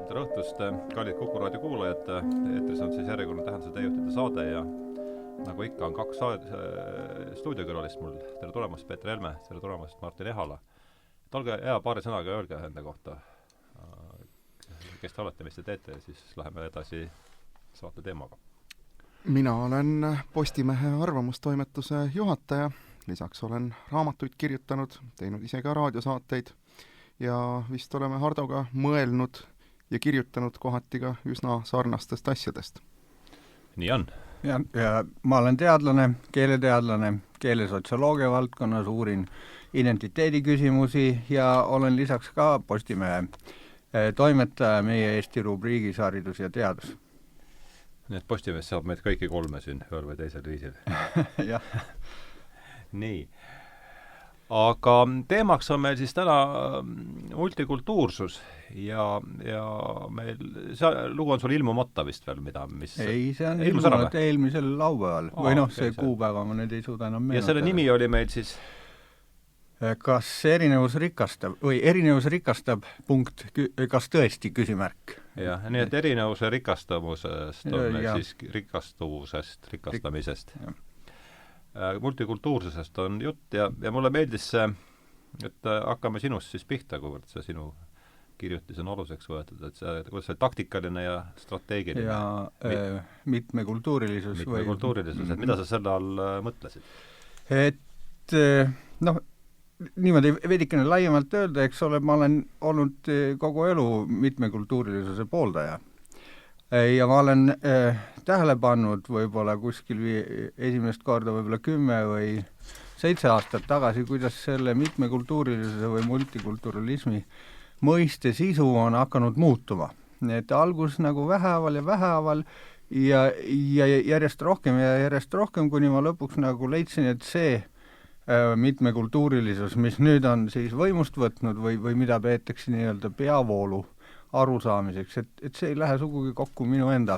tere õhtust, kallid Kuku raadio kuulajad. Eetris on siis järjekordne Tähenduse teejuhtide saade ja nagu ikka on kaks stuudiokülalist mul. Tere tulemast, Peeter Helme, tere tulemast, Martin Ehala. Olge hea, paari sõnaga öelge enda kohta, kes te olete, mis te teete ja siis läheme edasi saate teemaga. Mina olen Postimehe arvamustoimetuse juhataja, lisaks olen raamatuid kirjutanud, teinud ise ka raadiosaateid ja vist oleme Hardoga mõelnud ja kirjutanud kohati ka üsna sarnastest asjadest. Nii on. Ja ma olen teadlane, keelesotsioloogia valdkonnas, uurin identiteediküsimusi ja olen lisaks ka Postimehe toimetaja meie Eesti rubriigis haridus ja teadus. Nii et Postimees saab meid kõiki kolme siin ühel või teisel viisil. Jah. Nii. Aga teemaks on meil siis täna multikultuursus ja meil, see lugu on sul ilmumata vist veel, mis ei, see on ilmunud eelmisel laupäeval. Või see kuupäeva ma nüüd ei suuda enam meenutada. Ja selle nimi oli meil siis? Kas erinevus rikastab punkt, kas tõesti küsimärk? Jah, nii et erinevuse rikastamusest on meil siis rikastamisest. Multikultuursusest on jutt ja mulle meeldis see, et hakkame sinust siis pihta, kuivõrd see sinu kirjutis on aluseks võetud, et kuidas see taktikaline ja strateegiline ja mitmekultuurilisus et mida sa selle all mõtlesid? Et niimoodi veidikene laiemalt öelda, eks ole, ma olen olnud kogu elu mitmekultuurilisuse pooldaja. Ja ma olen tähele pannud võib-olla kuskil esimest korda võib-olla 10 või 7 aastat tagasi, kuidas selle mitmekultuurilisuse või multikulturalismi mõiste sisu on hakanud muutuma. Et algus nagu vähehaaval ja järjest rohkem, kuni ma lõpuks nagu leidsin, et see mitmekultuurilisus, mis nüüd on siis võimust võtnud või mida peetakse nii-öelda peavoolu arusaamiseks, et see ei lähe sugugi kokku minu enda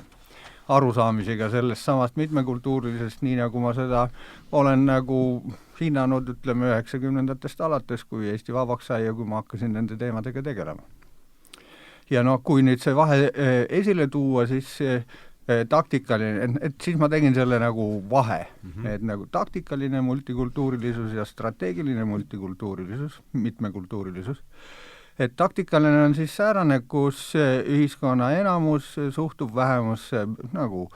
arusaamisega sellest samast mitmekultuurilisest, nii nagu ma seda olen nagu hinnanud, ütleme 90-ndatest alates, kui Eesti vabaks sai ja kui ma hakkasin nende teemadega tegelema. Ja kui nüüd see vahe esile tuua, siis taktikaline, et siis ma tegin selle nagu vahe, et nagu taktikaline multikultuurilisus ja strateegiline multikultuurilisus, mitmekultuurilisus. Et taktikaline on siis säärane, kus ühiskonna enamus suhtub vähemusse nagu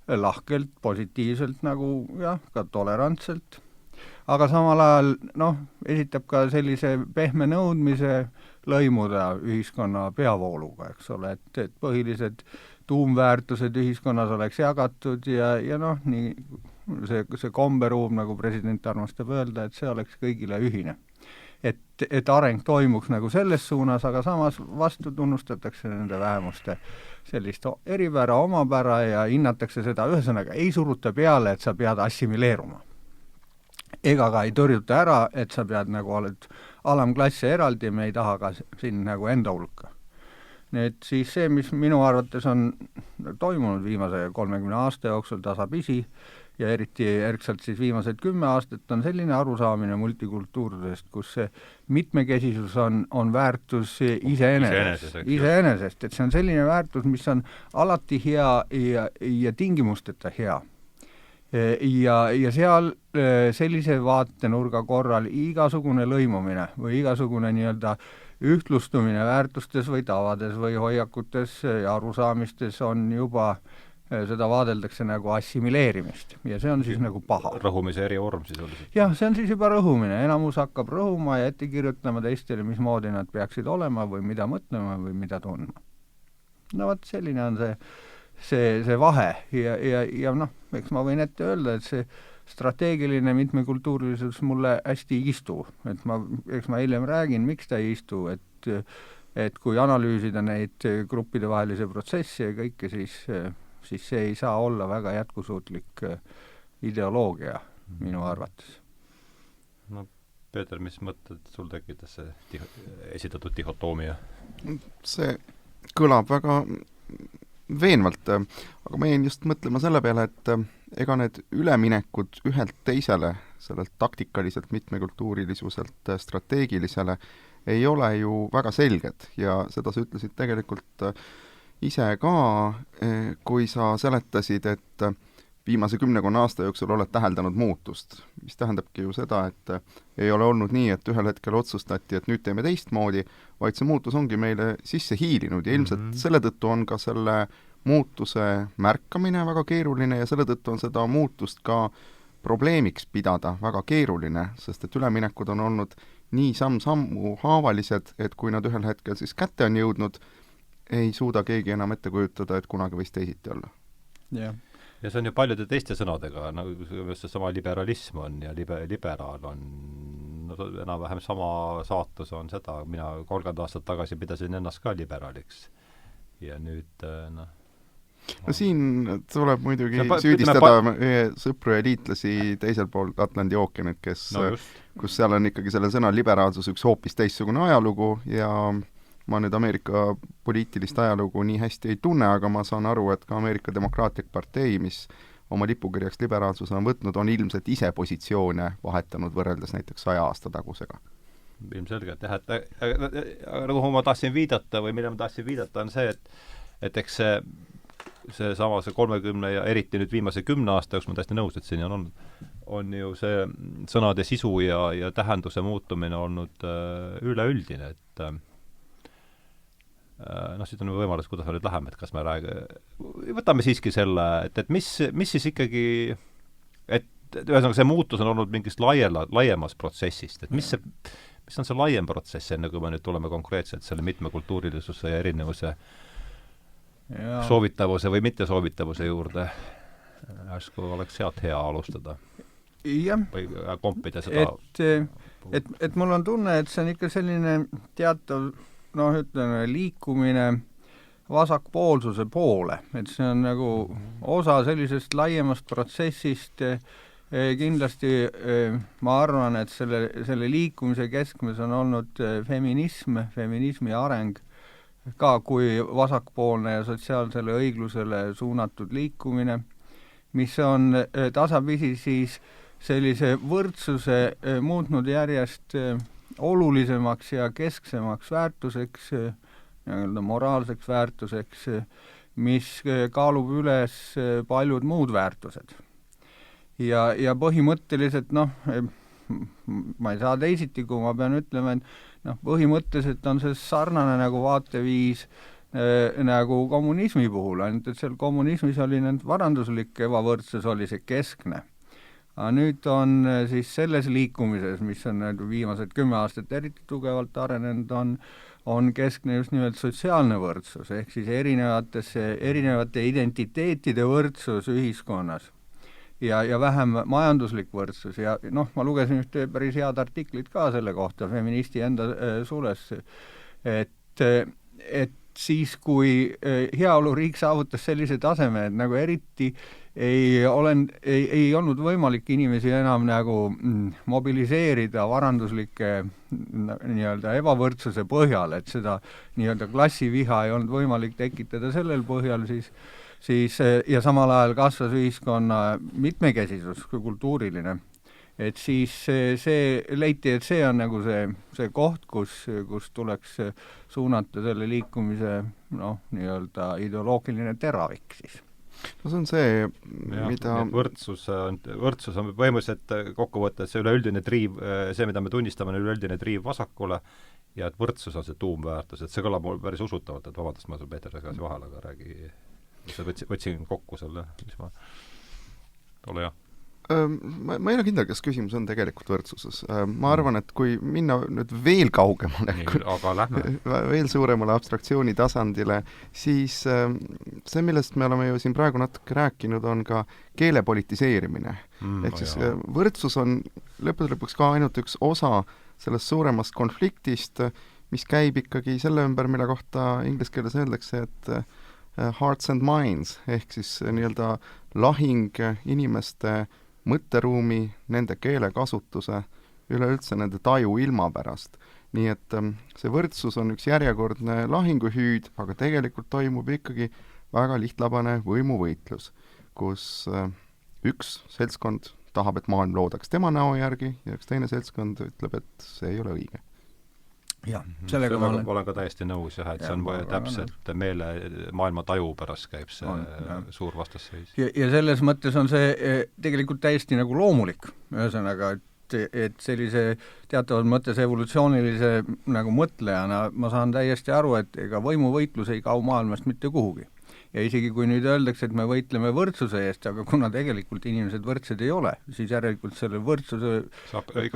lahkelt, positiivselt, nagu ka tolerantselt. Aga samal ajal esitab ka sellise pehme nõudmise lõimuda ühiskonna peavooluga, eks ole, et põhilised tuumväärtused ühiskonnas oleks jagatud ja nii see komberuum, nagu president armastab öelda, et see oleks kõigile ühine. Et areng toimuks nagu selles suunas, aga samas vastu tunnustatakse nende vähemuste sellist eripära, omapära ja hinnatakse seda, ühesõnaga ei suruta peale, et sa pead assimileeruma. Ega ka ei tõrjuta ära, et sa pead nagu oled alamklasse eraldi ja me ei taha ka siin nagu enda hulka. Need siis see, mis minu arvates on toimunud viimase 30 aasta jooksul tasapisi, ja eriti järgselt siis viimased 10 aastat on selline arusaamine multikultuursusest, kus see mitmekesisus on väärtus iseenesest, et see on selline väärtus, mis on alati hea ja tingimusteta hea. Ja seal sellise vaatenurga korral igasugune lõimumine või igasugune nii-öelda ühtlustumine väärtustes või tavades või hoiakutes ja arusaamistes on juba seda vaadeldakse nagu assimileerimist ja see on siis nagu paha. Rõhumise erivorm siis oli. Jah, see on siis juba rõhumine. Enamus hakkab rõhuma ja ette kirjutama teistele, mismoodi nad peaksid olema või mida mõtlema või mida tundma. Vot selline on see vahe ja eks ma võin ette öelda, et see strateegiline mitmekultuurilisus mulle hästi ei istu. Eks ma hiljem räägin, miks ta ei istu, et kui analüüsida neid gruppide vahelise protsessi ja kõike, siis see ei saa olla väga jätkusuutlik ideoloogia minu arvates. Peeter, mis mõtted sul tekitas see esitatud dihotoomia? See kõlab väga veenvalt, aga ma jäin just mõtlema selle peale, et ega need üleminekud ühelt teisele, sellelt taktikaliselt mitmekultuurilisuselt strateegilisele, ei ole ju väga selged ja seda sa ütlesid tegelikult ise ka, kui sa seletasid, et viimase 10 aasta jooksul oled täheldanud muutust, mis tähendabki ju seda, et ei ole olnud nii, et ühel hetkel otsustati, et nüüd teeme teistmoodi, vaid see muutus ongi meile sisse hiilinud ja ilmselt selle tõttu on ka selle muutuse märkamine väga keeruline ja selle tõttu on seda muutust ka probleemiks pidada väga keeruline, sest et üleminekud on olnud nii samm-sammu haavalised, et kui nad ühel hetkel siis kätte on jõudnud, ei suuda keegi enam ette kujutada, et kunagi võis teisiti olla. Yeah. Ja see on ju paljude teiste sõnadega, nagu see sama liberalism on ja liberaal on enam-vähem sama saatus on seda, mina 30 aastat tagasi pidasin ennast ka liberaaliks. Ja nüüd no siin tuleb muidugi süüdistada meie sõpru ja liitlasi teisel pool Atlandi ookeanit, kus seal on ikkagi selle sõna liberaalsus üks hoopis teistsugune ajalugu ja ma nüüd Ameerika poliitilist ajalugu nii hästi ei tunne, aga ma saan aru, et ka Ameerika Demokraatlik partei, mis oma lipukirjaks liberaalsuse on võtnud, on ilmselt ise positsioone vahetanud võrreldes näiteks 100 aasta tagusega. Ilmselgelt jah, et kuhu ma tahtsin viidata või mille ma tahtsin viidata on see, et eks see 30 ja eriti nüüd viimase 10 aasta jooksul ma täiesti nõus, et siin on ju see sõnade sisu ja tähenduse muutumine olnud üleüldine, et siit on võimalus, kuidas me nüüd läheme, et kas me võtame siiski selle, et mis siis ikkagi, et ühesõnaga see muutus on olnud mingist laiemast protsessist, et mis on see laiem protsess, enne kui me nüüd tuleme konkreetselt selle mitmekultuurilisuse ja erinevuse soovitavuse või mittesoovitavuse juurde, äsku oleks sealt hea alustada. Jah. Või kompida seda. Et mul on tunne, et see on ikka selline teatav ütleme, liikumine vasakpoolsuse poole, et see on nagu osa sellisest laiemast protsessist. Kindlasti ma arvan, et selle liikumise keskmes on olnud feminismi areng, ka kui vasakpoolne ja sotsiaalsele õiglusele suunatud liikumine, mis on tasapisi siis sellise võrdsuse muutnud järjest olulisemaks ja kesksemaks väärtuseks, moraalseks väärtuseks, mis kaalub üles paljud muud väärtused. Ja põhimõtteliselt, ma ei saa teisiti, kui ma pean ütlema, et põhimõtteliselt on see sarnane nagu vaateviis nagu kommunismi puhul, ainult et seal kommunismis oli varanduslik ebavõrdsus, oli see keskne. Aga nüüd on siis selles liikumises, mis on viimased 10 aastat eriti tugevalt arenenud, on keskne just nimelt sotsiaalne võrdsus, ehk siis erinevate identiteetide võrdsus ühiskonnas ja vähem majanduslik võrdsus ja ma lugesin ühte päris head artiklit ka selle kohta Feministi enda suules, et siis, kui heaoluriik saavutas sellise taseme, et nagu eriti ei olnud võimalik inimesi enam nagu mobiliseerida varanduslike nii-öelda ebavõrdsuse põhjal, et seda nii-öelda klassiviha ei olnud võimalik tekitada sellel põhjal, siis ja samal ajal kasvas ühiskonna mitmekesisus kui kultuuriline, et siis see leiti, et see on nagu see koht, kus tuleks suunata selle liikumise nii-öelda ideoloogiline teravik siis. No see on see, mida võrdsus on põhimõtteliselt kokkuvõttes üleüldine triiv, see, mida me tunnistame, on üleüldine triiv vasakule ja et võrdsus on see tuumväärtus, et see kõlab mul päris usutavalt, et vabandust, ma sul Peeter tagasi vahel, aga räägi, võtsin kokku selle, mis ma ole hea. Ma ei ole kindel, kas küsimus on tegelikult võrdsuses. Ma arvan, et kui minna nüüd veel kaugemale, veel suuremale abstraktsiooni tasandile, siis see, millest me oleme ju siin praegu natuke rääkinud, on ka keele politiseerimine. Ehk siis võrdsus on lõpuks ka ainult üks osa sellest suuremast konfliktist, mis käib ikkagi selle ümber, mille kohta inglise keeles öeldakse, et hearts and minds, ehk siis nii-öelda lahing inimeste mõtteruumi, nende keelekasutuse, üleüldse nende taju ilma pärast. Nii et see võrdsus on üks järjekordne lahinguhüüd, aga tegelikult toimub ikkagi väga lihtlabane võimuvõitlus, kus üks seltskond tahab, et maailm loodaks tema näo järgi ja üks teine seltskond ütleb, et see ei ole õige. jah, sellega ma olen ka täiesti nõus jah, et see on täpselt maailma taju pärast käib see suur vastasseis. Ja selles mõttes on see tegelikult täiesti nagu loomulik, ühesõnaga, et sellise teatavas mõttes evolutsioonilise nagu mõtlejana ma saan täiesti aru, et ega võimuvõitlus ei kao maailmast mitte kuhugi. Ja isegi kui nüüd öeldakse, et me võitleme võrdsuse eest, aga kuna tegelikult inimesed võrdsed ei ole, siis järelikult selle võrdsuse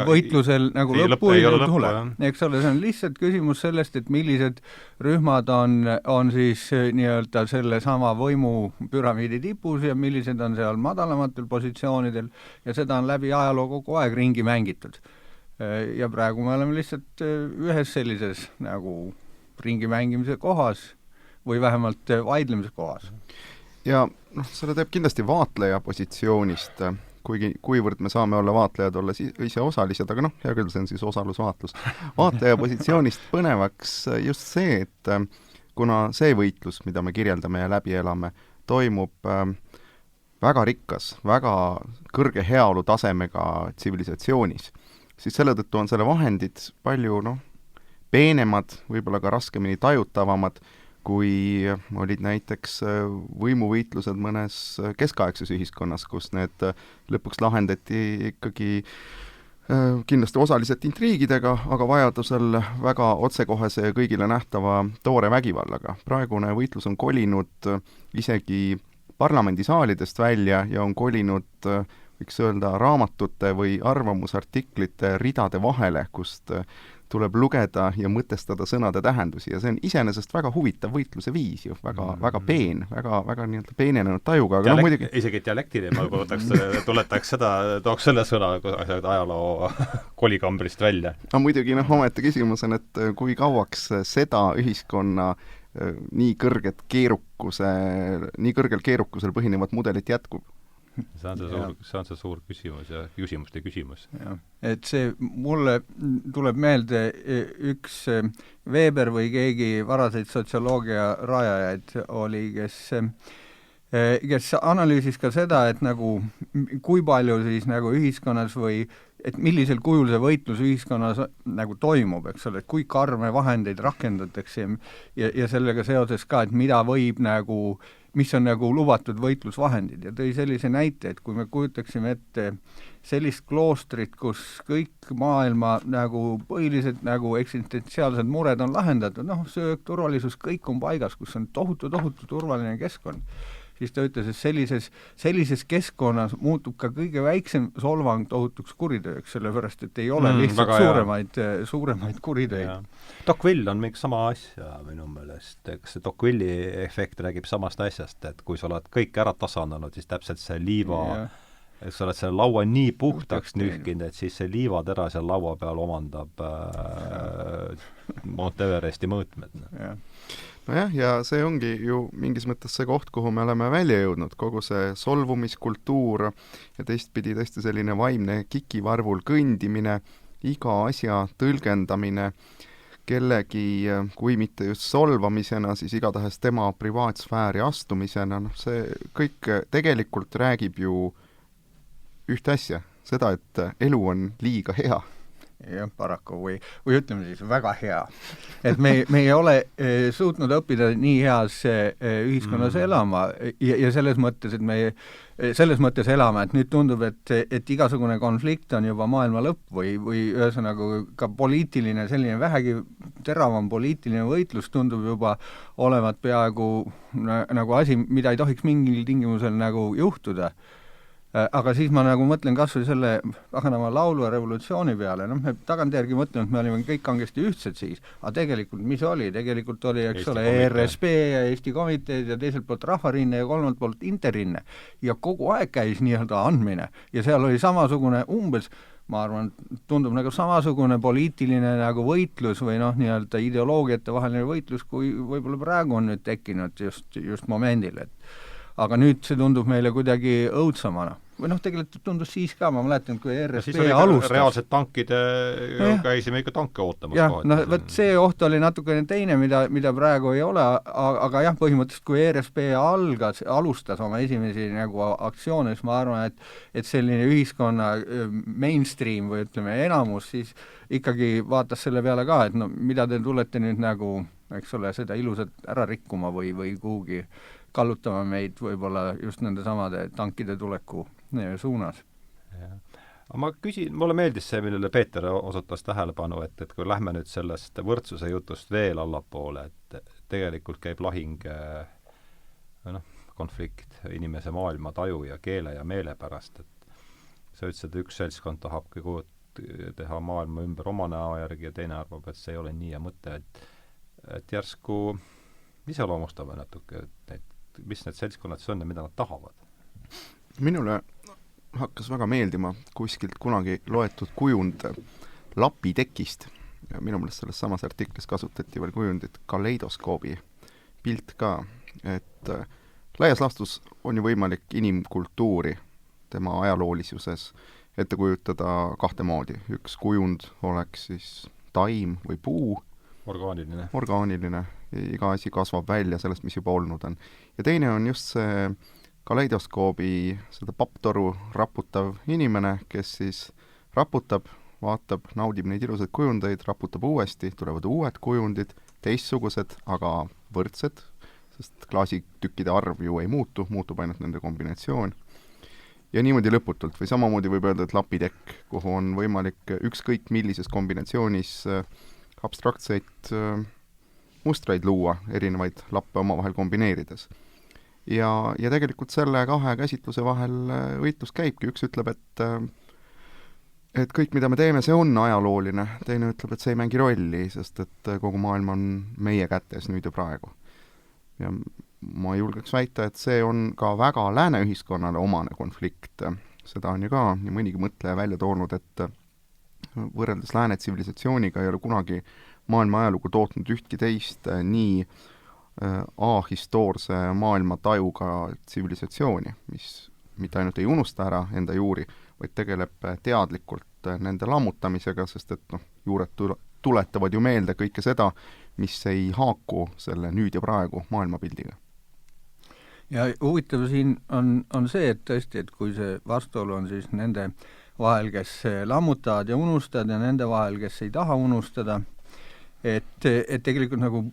võitlusel nagu lõppu ei tule. Eks ole, see on lihtsalt küsimus sellest, et millised rühmad on siis nii-öelda selle sama võimupüramiidi tipus ja millised on seal madalamatel positsioonidel ja seda on läbi ajaloo kogu aeg ringi mängitud. Ja praegu me oleme lihtsalt ühes sellises nagu ringi mängimise kohas või vähemalt vaidlemise kohas. Ja selle teeb kindlasti vaatleja positsioonist, kuivõrd me saame olla vaatlejad, olla ise osalised, aga hea küll, see on siis osalusvaatlus. Vaatleja positsioonist põnevaks just see, et kuna see võitlus, mida me kirjeldame ja läbi elame, toimub väga rikkas, väga kõrge heaolu tasemega tsivilisatsioonis, siis selle tõttu on selle vahendid palju peenemad, võib-olla ka raskemini tajutavamad, kui olid näiteks võimuvõitlused mõnes keskaegses ühiskonnas, kus need lõpuks lahendati ikkagi kindlasti osaliselt intriigidega, aga vajadusel väga otsekohese ja kõigile nähtava toore vägivallaga. Praegune võitlus on kolinud isegi parlamendisaalidest välja ja on kolinud, võiks öelda, raamatute või arvamusartiklite ridade vahele, kust tuleb lugeda ja mõtestada sõnade tähendusi ja see on iseenesest väga huvitav võitluse viis ju, väga peen, väga nii-öelda peenenenud tajuga, aga muidugi isegi dialektiline, ma tuletaks seda, tooks selle sõna ajaloo kolikambrist välja. No muidugi ometi küsimus on, et kui kauaks seda ühiskonna nii kõrgel keerukusel põhinevat mudelit jätkub? See on see suur küsimus ja küsimuste küsimus. Ja. Et see mulle tuleb meelde üks Weber või keegi varaseid sotsioloogia rajajaid oli, kes analüüsis ka seda, et nagu kui palju siis nagu ühiskonnas või et millisel kujul see võitlus ühiskonnas nagu toimub, eks ole, et kui karme vahendeid rakendatakse ja sellega seoses ka, et mida võib nagu mis on nagu lubatud võitlusvahendid ja tõi sellise näite, et kui me kujutaksime ette sellist kloostrit, kus kõik maailma nagu põhilised nagu eksistentsiaalsed mured on lahendatud, söök, turvalisus, kõik on paigas, kus on tohutu turvaline keskkond, siis ta ütles, et sellises keskkonnas muutub ka kõige väiksem solvang tohutuks kuritööks, sellepärast, et ei ole lihtsalt suuremaid kuritöid. Tocqueville on mingi sama asja minu meelest, kas see Tocqueville'i efekt räägib samast asjast, et kui sa oled kõik ära tasandanud, siis täpselt see liiva, eks sa oled selle laua nii puhtaks nühkinud, et siis see liivatera seal laua peal omandab Monteveresti mõõtmed. Nojah, ja see ongi ju mingis mõttes see koht, kuhu me oleme välja jõudnud, kogu see solvumiskultuur ja teistpidi tõesti selline vaimne kikivarvul kõndimine, iga asja tõlgendamine kellegi, kui mitte just solvamisena, siis igatahes tema privaatsfääri astumisena, see kõik tegelikult räägib ju ühte asja, seda, et elu on liiga hea. Jah, paraku või ütleme siis väga hea. Et me ei ole suutnud õppida nii heas ühiskonnas elama ja selles mõttes, et me selles mõttes elame, et nüüd tundub, et igasugune konflikt on juba maailma lõpp või ühesõnaga ka poliitiline, selline vähegi teravam poliitiline võitlus tundub juba olevat peaaegu nagu asi, mida ei tohiks mingil tingimusel nagu juhtuda. Aga siis ma nagu mõtlen kas või selle paganama laulu ja revolutsiooni peale, me tagantjärgi mõtleme, et me olime kõik kangesti ühtsed siis, aga tegelikult mis oli? Tegelikult oli, eks ole, ERSP ja Eesti komiteed ja teiselt poolt Rahvarinne ja kolmalt poolt Interrinne ja kogu aeg käis nii-öelda andmine ja seal oli samasugune umbes, ma arvan, tundub nagu samasugune poliitiline nagu võitlus või nii-öelda ideoloogiate vaheline võitlus, kui võib-olla praegu on nüüd tekkinud just momendil, et aga nüüd see tundub meile kuidagi õudsemana. Või tegelikult tundus siis ka, ma mäletan, kui RSP alustas. Reaalselt tankide, käisime ikka tanke ootamas. Jah, võt see oht oli natukene teine, mida praegu ei ole, aga jah, põhimõtteliselt kui RSP alustas oma esimesi nagu aktsioone, siis ma arvan, et selline ühiskonna mainstream või ütleme enamus siis ikkagi vaatas selle peale ka, et no mida te tulete nüüd nagu, eks ole, seda ilusat ära rikkuma või kuhugi kallutama meid võib-olla just nende samade tankide tuleku suunas. Aga ma küsin, mulle meeldis see, millele Peeter osutas tähelepanu, et kui lähme nüüd sellest võrdsuse jutust veel allapoole, et tegelikult käib lahing konflikt inimese maailma taju ja keele ja meele pärast, et sa ütlesid, et üks seltskond tahabki teha maailma ümber oma näo järgi ja teine arvab, et see ei ole nii ja mõte, et järsku iseloomustame natuke, mis need seltskonnad see on ja mida nad tahavad. Minule hakkas väga meeldima kuskilt kunagi loetud kujund lapitekist. Ja minu meelest selles samas artiklis kasutati veel kujundit kaleidoskoobi pilt ka, et laias laastus on ju võimalik inimkultuuri tema ajaloolisuses ette kujutada kahte moodi. Üks kujund oleks siis taim või puu, orgaaniline, iga asi kasvab välja sellest, mis juba olnud on. Ja teine on just see kaleidoskoobi seda papptoru raputav inimene, kes siis raputab, vaatab, naudib neid ilusaid kujundeid, raputab uuesti, tulevad uued kujundid, teistsugused, aga võrdsed, sest klaasitükkide arv ju ei muutu, muutub ainult nende kombinatsioon. Ja niimoodi lõputult, või samamoodi võib öelda, et lapitekk, kuhu on võimalik ükskõik millises kombinatsioonis abstraktseid mustreid luua, erinevaid lappe omavahel kombineerides. Ja tegelikult selle kahe käsitluse vahel võitlus käibki. Üks ütleb, et kõik, mida me teeme, see on ajalooline. Teine ütleb, et see ei mängi rolli, sest et kogu maailm on meie kätes nüüd ja praegu. Ja ma julgeks väita, et see on ka väga lääne ühiskonnale omane konflikt. Seda on ju ka nii mõnigi mõtleja välja toonud, et võrreldes lääne tsivilisatsiooniga ei ole kunagi maailma ajalugu tootnud ühtki teist nii ahistoorse maailma tajuga tsivilisatsiooni, mis mitte ainult ei unusta ära enda juuri, vaid tegeleb teadlikult nende lammutamisega, sest et juured tuletavad ju meelde kõike seda, mis ei haaku selle nüüd ja praegu maailmapildiga. Ja huvitav siin on see, et tõesti, et kui see vastuolu on siis nende vahel, kes lammutavad ja unustavad ja nende vahel, kes ei taha unustada, et tegelikult nagu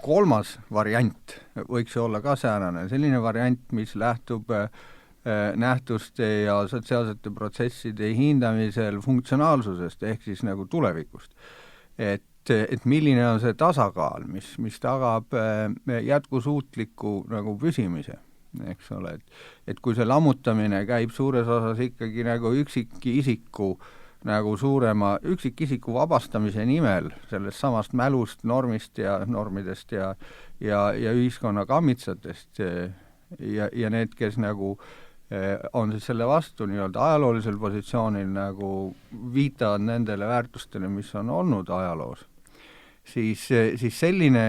kolmas variant võiks olla ka säärane, selline variant, mis lähtub nähtuste ja sotsiaalsete protsesside hindamisel funktsionaalsusest ehk siis nagu tulevikust. Et milline on see tasakaal, mis tagab jätkusuutliku nagu püsimise, eks ole, et kui see lammutamine käib suures osas ikkagi nagu üksikisiku nagu suurema üksikisiku vabastamise nimel sellest samast mälust, normist ja normidest ja ühiskonna kammitsatest ja need, kes nagu on siis selle vastu nii-öelda ajaloolisel positsioonil nagu viitavad nendele väärtustele, mis on olnud ajaloos, siis selline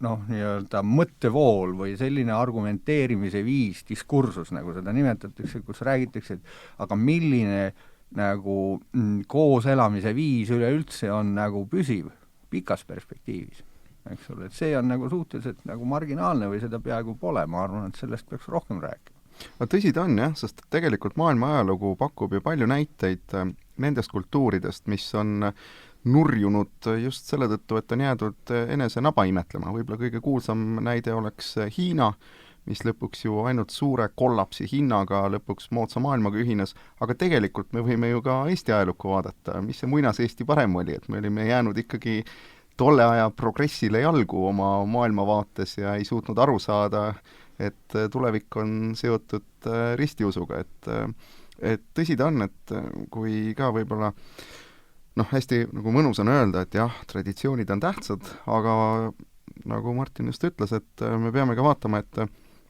nii-öelda mõttevool või selline argumenteerimise viis, diskursus, nagu seda nimetatakse, kus räägitakse, et aga milline nagu koos elamise viis üleüldse on nagu püsiv pikas perspektiivis, eks ole, et see on nagu suhteliselt nagu marginaalne või seda peaaegu pole, ma arvan, et sellest peaks rohkem rääkima. No tõsi ta on jah, sest tegelikult maailma ajalugu pakub ju palju näiteid nendest kultuuridest, mis on nurjunud just selle tõttu, et on jäädud enese naba imetlema. Võib-olla kõige kuulsam näide oleks Hiina, mis lõpuks ju ainult suure kollapsi hinnaga lõpuks moodsa maailmaga ühines, aga tegelikult me võime ju ka Eesti ajalukku vaadata, mis see muinas Eesti parem oli, et me olime jäänud ikkagi tolle aja progressile jalgu oma maailmavaates ja ei suutnud aru saada, et tulevik on seotud ristiusuga, et tõsi ta on, et kui ka võib-olla hästi nagu mõnus on öelda, et jah, traditsioonid on tähtsad, aga nagu Martin just ütles, et me peame ka vaatama, et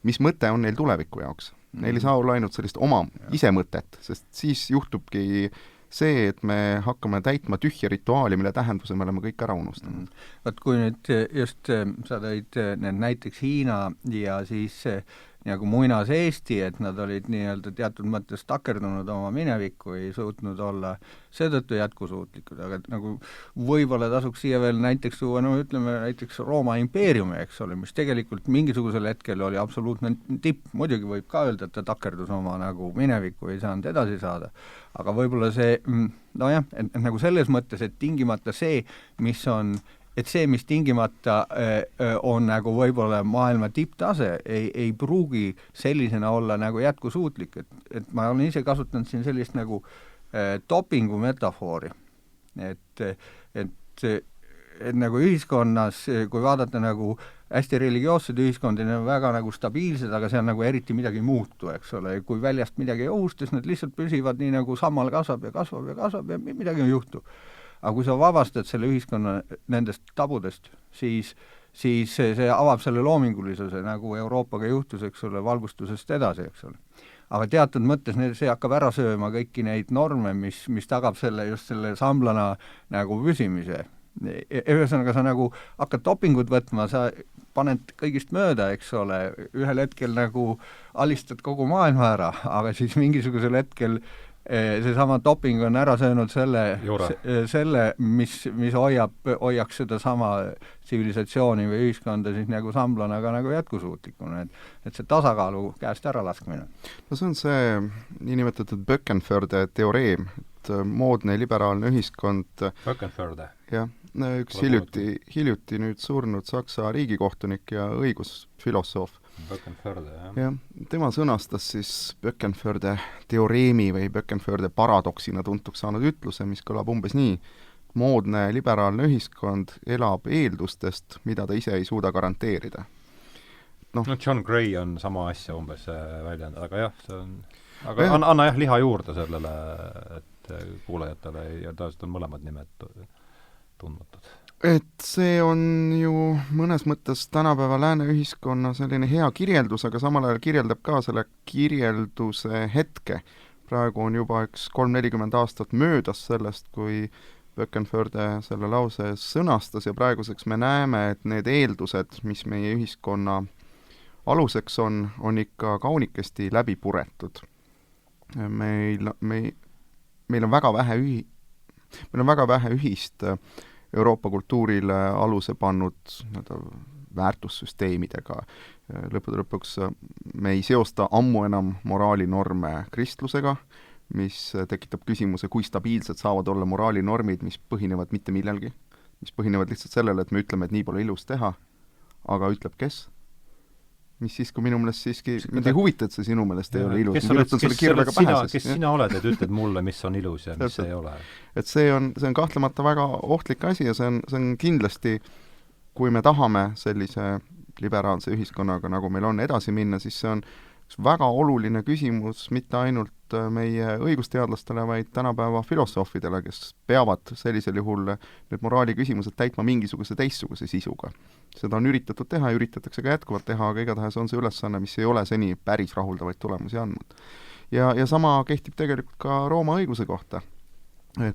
mis mõte on neil tuleviku jaoks. Neil ei saa olla ainult sellist oma ise mõtet, sest siis juhtubki see, et me hakkame täitma tühja rituaali, mille tähenduse me oleme kõik ära unustanud. Vaat kui nüüd just sa tõid need näiteks Hiina ja siis nagu muinas Eesti, et nad olid nii-öelda teatud mõttes takerdunud oma minevikku, ei suutnud olla seetõttu jätkusuutlikud, aga nagu võib-olla tasuks siia veel näiteks tuua, no ütleme näiteks Rooma impeeriumi, eks ole, mis tegelikult mingisugusel hetkel oli absoluutne tipp, muidugi võib ka öelda, et ta takerdus oma nagu minevikku, ei saanud edasi saada, aga võib-olla see, nojah, et nagu selles mõttes, et tingimata see, mis tingimata on nagu võib-olla maailma tipptase, ei pruugi sellisena olla nagu jätkusuutlik, et ma olen ise kasutanud siin sellist nagu dopingu metafoori, et nagu ühiskonnas, kui vaadata nagu hästi religioossed ühiskondi, need on väga nagu stabiilsed, aga seal nagu eriti midagi ei muutu, eks ole, kui väljast midagi ei ohustas, need lihtsalt püsivad nii nagu sammal kasvab ja midagi ei juhtu. Aga kui sa vabastad selle ühiskonna nendest tabudest, siis see avab selle loomingulisuse, nagu Euroopaga juhtus, eks ole, valgustusest edasi, eks ole. Aga teatud mõttes see hakkab ära sööma kõiki neid norme, mis tagab just selle samblana nagu püsimise. Ühesõnaga, sa nagu hakkad dopingut võtma, sa paned kõigist mööda, eks ole, ühel hetkel nagu alistad kogu maailma ära, aga siis mingisugusel hetkel seesama doping on ära söönud selle, mis hoiaks seda sama tsivilisatsiooni või ühiskonda siis nagu samblana ka nagu jätkusuutlikuna, et see tasakaalu käest ära laskmine. No see on see niinimetatud Böckenförde teoreem, et moodne liberaalne ühiskond Böckenförde? Jah, üks hiljuti nüüd surnud Saksa riigikohtunik ja õigusfilosoof. Böckenförde, jah. Tema sõnastas siis Böckenförde teoreemi või Böckenförde paradoksina tuntuks saanud ütluse, mis kõlab umbes nii: moodne liberaalne ühiskond elab eeldustest, mida ta ise ei suuda garanteerida. No John Gray on sama asja umbes väljendanud, aga jah, see on... Aga anna jah liha juurde sellele, et kuulajatele ja tõenäoliselt on mõlemad nimed tundmatud. Et see on ju mõnes mõttes tänapäeva lääne ühiskonna selline hea kirjeldus, aga samal ajal kirjeldab ka selle kirjelduse hetke. Praegu on juba 30-40 aastat möödas sellest, kui Böckenförde selle lause sõnastas ja praeguseks me näeme, et need eeldused, mis meie ühiskonna aluseks on ikka kaunikesti läbi puretud. Meil on väga vähe ühist Euroopa kultuurile aluse pannud väärtussüsteemidega. Lõppude lõpuks me ei seosta ammu enam moraalinorme kristlusega, mis tekitab küsimuse, kui stabiilsed saavad olla moraalinormid, mis põhinevad mitte millelgi, mis põhinevad lihtsalt sellele, et me ütleme, et nii pole ilus teha, aga ütleb kes? Mis siis, kui minu meelest siiski mind ei huvita, et see sinu meelest ei ole ilus. Kes sina oled, et ütled mulle, mis on ilus ja mis ei ole? Et see on kahtlemata väga ohtlik asi ja see on kindlasti, kui me tahame sellise liberaalse ühiskonnaga, nagu meil on, edasi minna, siis see on väga oluline küsimus mitte ainult meie õigusteadlastele, vaid tänapäeva filosoofidele, kes peavad sellisel juhul need moraali küsimused täitma mingisuguse teistsuguse sisuga. Seda on üritatud teha ja üritatakse ka jätkuvalt teha, aga igatahes on see ülesanne, mis ei ole seni päris rahuldavaid tulemusi andnud. Ja sama kehtib tegelikult ka Rooma õiguse kohta.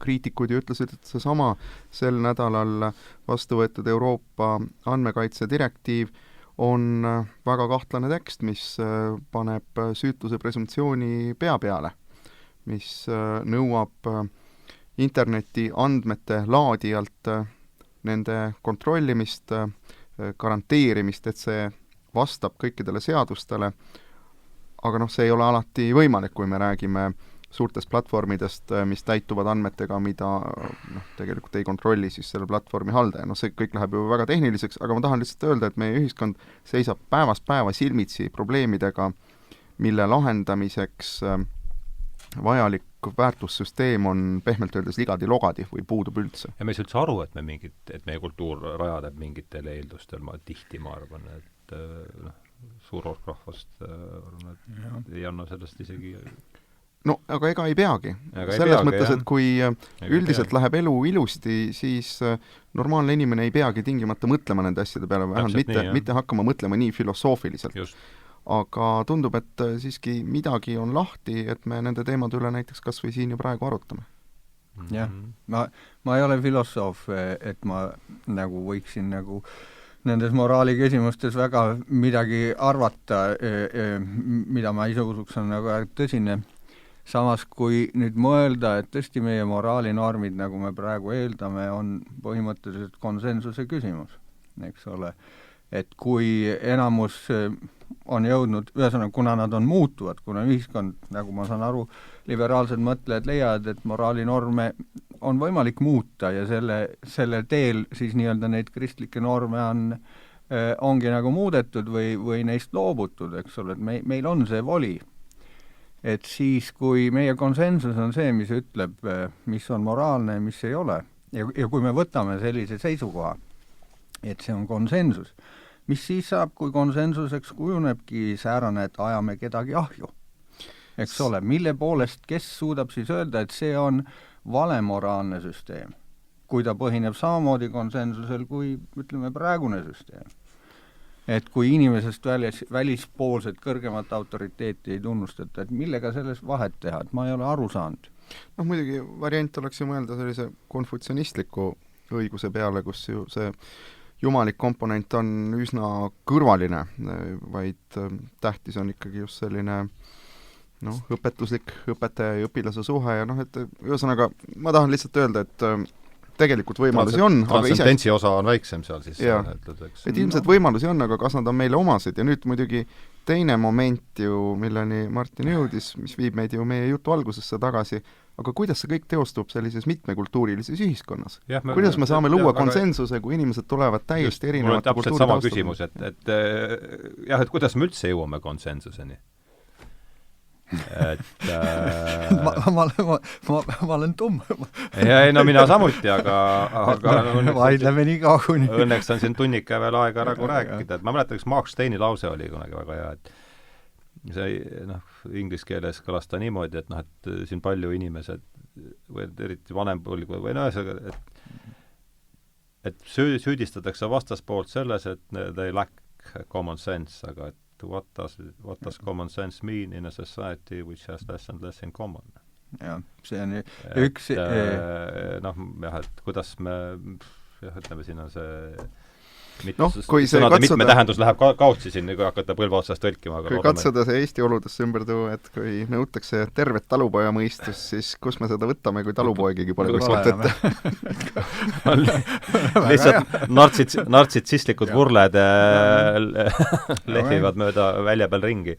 Kriitikud ju ütlesid, et seesama sel nädalal vastu võetud Euroopa andmekaitse direktiiv on väga kahtlane tekst, mis paneb süütuse presumptsiooni pea peale, mis nõuab interneti andmete laadijalt nende kontrollimist, garanteerimist, et see vastab kõikidele seadustele, aga see ei ole alati võimalik, kui me räägime suurtest platvormidest, mis täituvad andmetega, mida tegelikult ei kontrolli siis selle platvormi haldaja. See kõik läheb ju väga tehniliseks, aga ma tahan lihtsalt öelda, et meie ühiskond seisab päevast päeva silmitsi probleemidega, mille lahendamiseks vajalik väärtussüsteem on pehmelt öeldes ligadi-logadi või puudub üldse. Ja me ei saa üldse aru, et meie kultuur rajaneb mingitel eeldustel, ma arvan, et suur hulk rahvast ei anna sellest isegi... No, aga ega ei peagi. Selles mõttes, et kui üldiselt läheb elu ilusti, siis normaalne inimene ei peagi tingimata mõtlema nende asjade peale, vähemalt mitte hakkama mõtlema nii filosoofiliselt. Just. Aga tundub, et siiski midagi on lahti, et me nende teemade üle näiteks kas või siin ju praegu arutame. Jah, ma ei ole filosoof, et ma nagu võiksin nagu nendes moraali küsimustes väga midagi arvata, mida ma ise usuks, on nagu tõsine. Samas, kui nüüd mõelda, et tõesti meie moraalinormid, nagu me praegu eeldame, on põhimõtteliselt konsensuse küsimus, eks ole. Et kui enamus on jõudnud, ühesõnaga, kuna nad on muutuvad, kuna ühiskond, nagu ma saan aru, liberaalsed mõtlejad leiavad, et moraalinorme on võimalik muuta ja selle teel siis nii-öelda neid kristlikke norme ongi nagu muudetud või neist loobutud, eks ole, et meil on see voli. Et siis, kui meie konsensus on see, mis ütleb, mis on moraalne ja mis ei ole, ja kui me võtame sellise seisukoha, et see on konsensus, mis siis saab, kui konsensuseks kujunebki säärane, et ajame kedagi ahju? Eks ole, mille poolest, kes suudab siis öelda, et see on vale moraalne süsteem, kui ta põhineb samamoodi konsensusel kui, ütleme, praegune süsteem. Et kui inimesest välispoolset kõrgemat autoriteeti ei tunnustata, et millega selles vahet teha, et ma ei ole aru saanud. Muidugi variant oleks ju mõelda sellise konfutsionistliku õiguse peale, kus ju see jumalik komponent on üsna kõrvaline, vaid tähtis on ikkagi just selline õpetuslik õpetaja ja õpilase suhe ja et ühesõnaga ma tahan lihtsalt öelda, et tegelikult võimalusi on, aga transcendentsi osa on väiksem seal siis. Et ilmselt võimalusi on, aga kas nad on meile omased ja nüüd muidugi teine moment ju, milleni Martin jõudis, mis viib meid ju meie jutu algusesse tagasi, aga kuidas see kõik teostub sellises mitmekultuurilises ühiskonnas? Kuidas me saame luua konsensuse, kui inimesed tulevad täiesti erinevate kultuuri sama küsimus, et kuidas me üldse jõuame konsensuseni? Ma olen tumm. Mina samuti, aga vaidleme nii kaua kuni. Õnneks on siin tunnika veel aega nagu rääkida. Ma mäletan, üks Mark Steini lause oli kunagi väga hea, et see, inglise keeles kõlas ta niimoodi, et siin palju inimesed, või eriti vanem põlg, või et süüdistatakse vastaspoolt selles, et they lack common sense, aga et what does common sense mean in a society which has less and less in common? Ja, see on üks... et kuidas me, ütleme, siin on see mitmetähendus läheb kaotsi siin, kui hakata põlva otsast tõlkima. Kui katsuda see Eesti oludesse ümber tuua, et kui nõutakse tervet talupoja mõistust, siis kus me seda võtame, kui talupoegigi pole kuskilt ette? Lihtsalt nartsitsistlikud vurled lehvivad mööda välja peal ringi.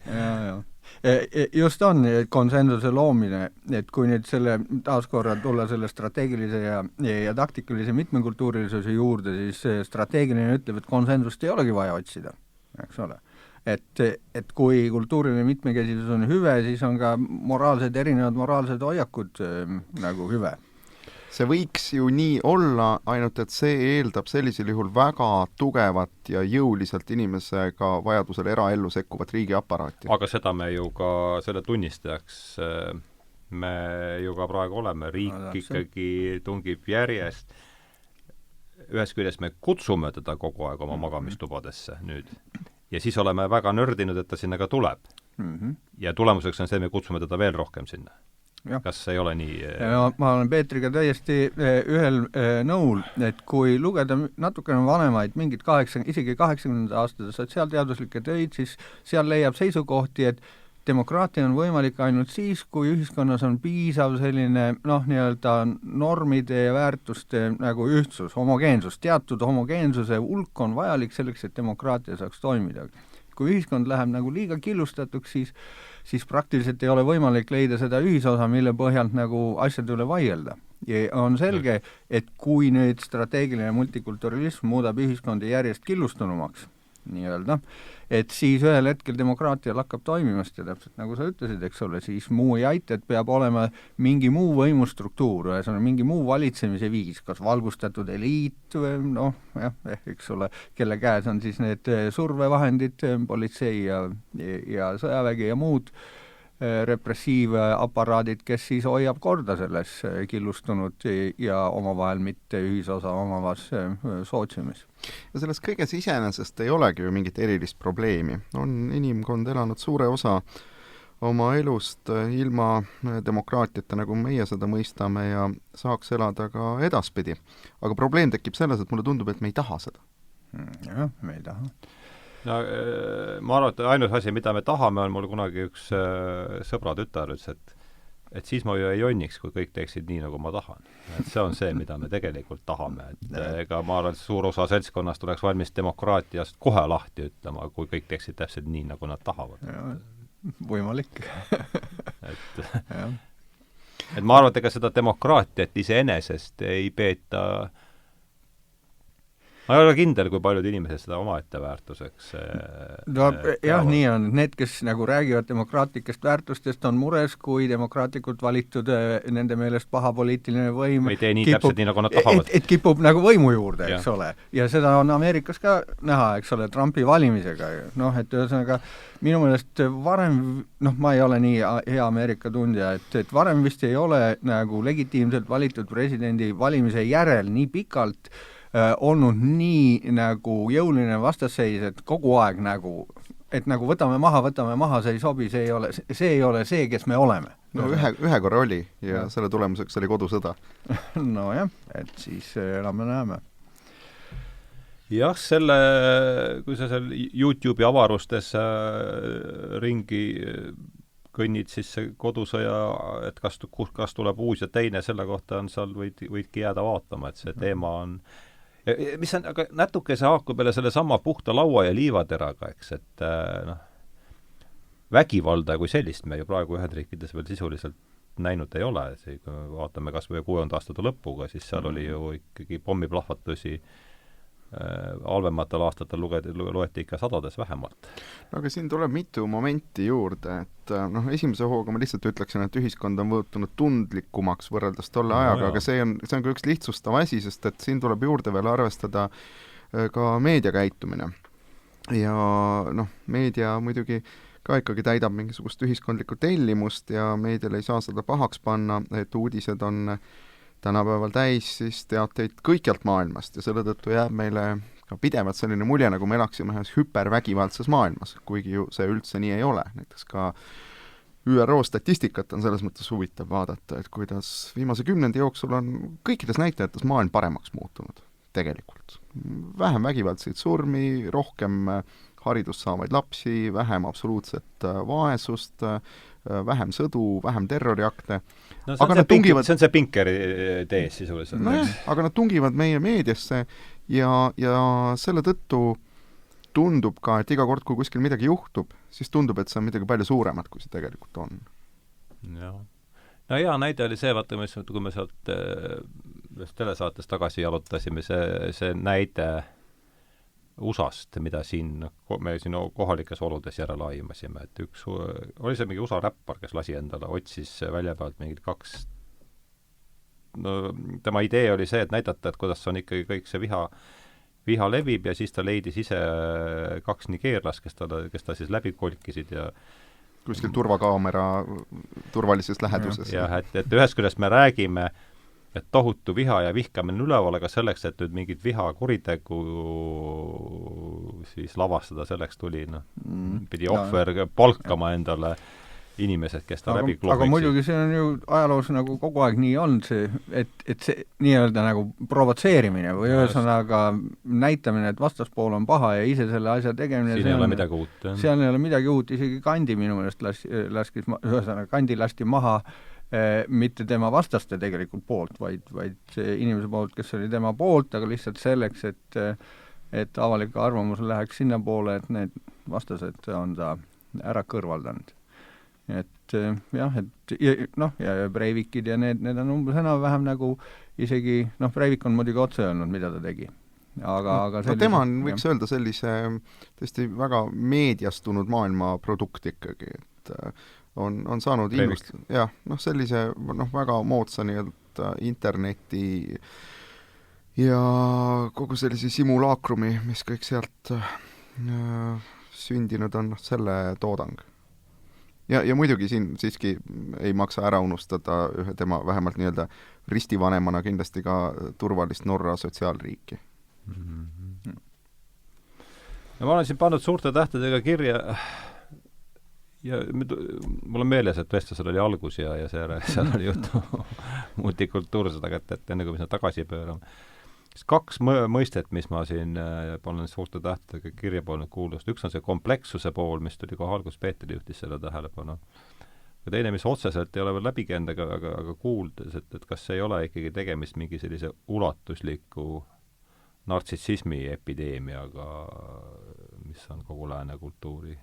Just on konsensuse loomine, et kui nüüd selle taaskorra tulla selle strateegilise ja taktikalise mitmekultuurilisuse juurde, siis strateegiline ütleb, et konsensust ei olegi vaja otsida, eks ole. Et kui kultuuriline mitmekesisus on hüve, siis on ka erinevad moraalsed hoiakud nagu hüve. See võiks ju nii olla, ainult et see eeldab sellisel juhul väga tugevat ja jõuliselt inimesega vajadusel eraellu sekkuvat riigiaparaati. Aga seda me ju ka selle tunnistajaks me ju ka praegu oleme. Riik ikkagi tungib järjest. Ühest küljest me kutsume teda kogu aeg oma magamistubadesse nüüd. Ja siis oleme väga nördinud, et ta sinna ka tuleb. Ja tulemuseks on see, me kutsume teda veel rohkem sinna. Ja. Kas ei ole nii? Ma olen Peetriga täiesti ühel nõul, et kui lugeda natukene vanemaid, mingid isegi 80. aastate sotsiaalteaduslikke töid, siis seal leiab seisukohti, et demokraatia on võimalik ainult siis, kui ühiskonnas on piisav selline nii-öelda normide ja väärtuste nagu ühtsus, homogeensus, teatud homogeensuse hulk on vajalik selleks, et demokraatia saaks toimida. Kui ühiskond läheb nagu liiga killustatuks, siis praktiliselt ei ole võimalik leida seda ühisosa, mille põhjalt nagu asjade üle vaielda. Ja on selge, et kui nüüd strateegiline multikulturalism muudab ühiskondi järjest killustunumaks, nii-öelda, et siis ühel hetkel demokraatia lakkab toimimast ja täpselt nagu sa ütlesid, eks ole, siis muu ei aita, et peab olema mingi muu võimustruktuur, mingi muu valitsemise viis, kas valgustatud eliit või eks ole, kelle käes on siis need survevahendid, politsei ja sõjavägi ja muud repressiivaparaadid, kes siis hoiab korda selles killustunud ja omavahel mitte ühisosa omavas sootsiumis. Ja selles kõiges iseenesest ei olegi ju mingit erilist probleemi. On inimkond elanud suure osa oma elust ilma demokraatiata, nagu meie seda mõistame, ja saaks elada ka edaspidi. Aga probleem tekib selles, et mulle tundub, et me ei taha seda. Jah, me ei taha. No ma arvan, et ainus asi, mida me tahame, on mul kunagi üks sõbra tütar ütles, et siis ma ju ei jonniks, kui kõik teeksid nii, nagu ma tahan. Et see on see, mida me tegelikult tahame. Et ega ma arvan, et suur osa seltskonnast oleks valmis demokraatiast kohe lahti ütlema, kui kõik teeksid täpselt nii, nagu nad tahavad. Võimalik. et ma arvan, et ega seda demokraatiat iseenesest ei peeta. Ma ei ole kindel, kui paljud inimesed seda omaette väärtuseks jah, nii on. Need, kes nagu räägivad demokraatlikest väärtustest, on mures, kui demokraatlikult valitud nende meelest paha poliitiline võim ei tee nii täpselt nii, nagu nad tahavad. Et kipub nagu võimu juurde, eks ole. Ja seda on Ameerikas ka näha, eks ole, Trumpi valimisega. Et ühesõnaga, minu meelest varem, ma ei ole nii hea Ameerika tundja, et varem vist ei ole nagu legitiimselt valitud presidendi valimise järel nii pikalt olnud nii nagu jõuline vastasseis, et kogu aeg nagu, et nagu võtame maha, see ei sobi, see ei ole see, kes me oleme. No ühe korra oli ja selle tulemuseks oli kodusõda. No jah, et siis elame-näeme. Jah, kui sa seal YouTube'i avarustes ringi kõnnid, siis see kodusõja, et kas tuleb uus ja teine, selle kohta on seal võidki jääda vaatama, et see teema on mis on, aga natuke see haakub peale selle sama puhta laua ja liivateraga, eks, et vägivalda kui sellist me ju praegu Ühendriikides veel sisuliselt näinud ei ole. Kui me vaatame kas või 6. aastate lõpuga, siis seal oli ju ikkagi pommiplahvatusi halvematel aastatel loeti ikka sadades vähemalt. Aga siin tuleb mitu momenti juurde, et esimese hooga ma lihtsalt ütleksin, et ühiskond on võõtunud tundlikumaks võrreldes tolle ajaga, aga see on ka üks lihtsustav asi, sest et siin tuleb juurde veel arvestada ka meediakäitumine. Ja meedia muidugi ka ikkagi täidab mingisugust ühiskondlikku tellimust ja meedial ei saa seda pahaks panna, et uudised on tänapäeval täis siis teateid kõikjalt maailmast ja selle tõttu jääb meile ka pidevalt selline mulje, nagu me elaksime ühes hüpervägivaldses maailmas, kuigi ju see üldse nii ei ole. Näiteks ka ÜRO statistikat on selles mõttes huvitav vaadata, et kuidas viimase 10 jooksul on kõikides näitajates maailm paremaks muutunud tegelikult. Vähem vägivaldseid surmi, rohkem haridust saavaid lapsi, vähem absoluutset vaesust, vähem sõdu, vähem terroriakte. No see on see Pinkeri tees sisuliselt. Aga nad tungivad meie meediasse ja selle tõttu tundub ka, et iga kord, kui kuskil midagi juhtub, siis tundub, et see on midagi palju suuremat, kui see tegelikult on. Jah. No hea näide oli see, vaata, kui me sealt telesaates tagasi jalutasime, see näide USA-st, mida me siin kohalikes oludes järele aimasime, et oli see mingi USA räppar, kes lasi endale, otsis välja pealt mingid 2 tema idee oli see, et näidata, et kuidas on ikkagi kõik see viha levib ja siis ta leidis ise 2 nigeerlast, kes ta siis läbi kolkisid ja kuskil turvakaamera turvalises läheduses. Jah, et ühest küljest me räägime, et tohutu viha ja vihkamine üleval, aga selleks, et nüüd mingit viha kuritegu siis lavastada, selleks tuli, pidi ohver palkama endale inimesed, kes ta läbi klubiksid. Aga muidugi see on ju ajaloos nagu kogu aeg nii on see, et see nii-öelda nagu provotseerimine või ühesõnaga näitamine, et vastaspool on paha ja ise selle asja tegemine. Siin ei ole midagi uut. Seal ei ole midagi uut, isegi Kandi minu meelest laskis, ühesõnaga Kandi lasti maha mitte tema vastaste tegelikult poolt, vaid inimese poolt, kes oli tema poolt, aga lihtsalt selleks, et avalik arvamus läheks sinna poole, et need vastased on ta ära kõrvaldanud. Et jah, ja Breivikid ja need on umbes enam-vähem nagu isegi, Breivik on muidugi otse öelnud, mida ta tegi. Aga tema on, võiks öelda, sellise tõesti väga meediastunud maailma produkt ikkagi, et on saanud sellise väga moodsa interneti ja kogu sellise simulaakrumi, mis kõik sealt sündinud on, selle toodang. Ja muidugi siin siiski ei maksa ära unustada ühe tema vähemalt nii-öelda ristivanemana kindlasti ka turvalist Norra sotsiaalriiki. Ja ma olen siin pannud suurte tähtedega kirja ja mul on meeles, et vestlusel oli algus ja seal oli juttu multikultuurselt, aga et enne kui me sinna tagasi pöörame. kaks mõistet, mis ma siin panen suurte tähtedega kirja polnud kuuldust. Üks on see komplekssuse pool, mis tuli kohe algus, Peeter juhtis selle tähelepanu. Ja teine, mis otseselt ei ole veel läbi käinud, aga kuuldes, et kas ei ole ikkagi tegemist mingi sellise ulatusliku nartsissismi epideemiaga, mis on kogu lääne kultuuri.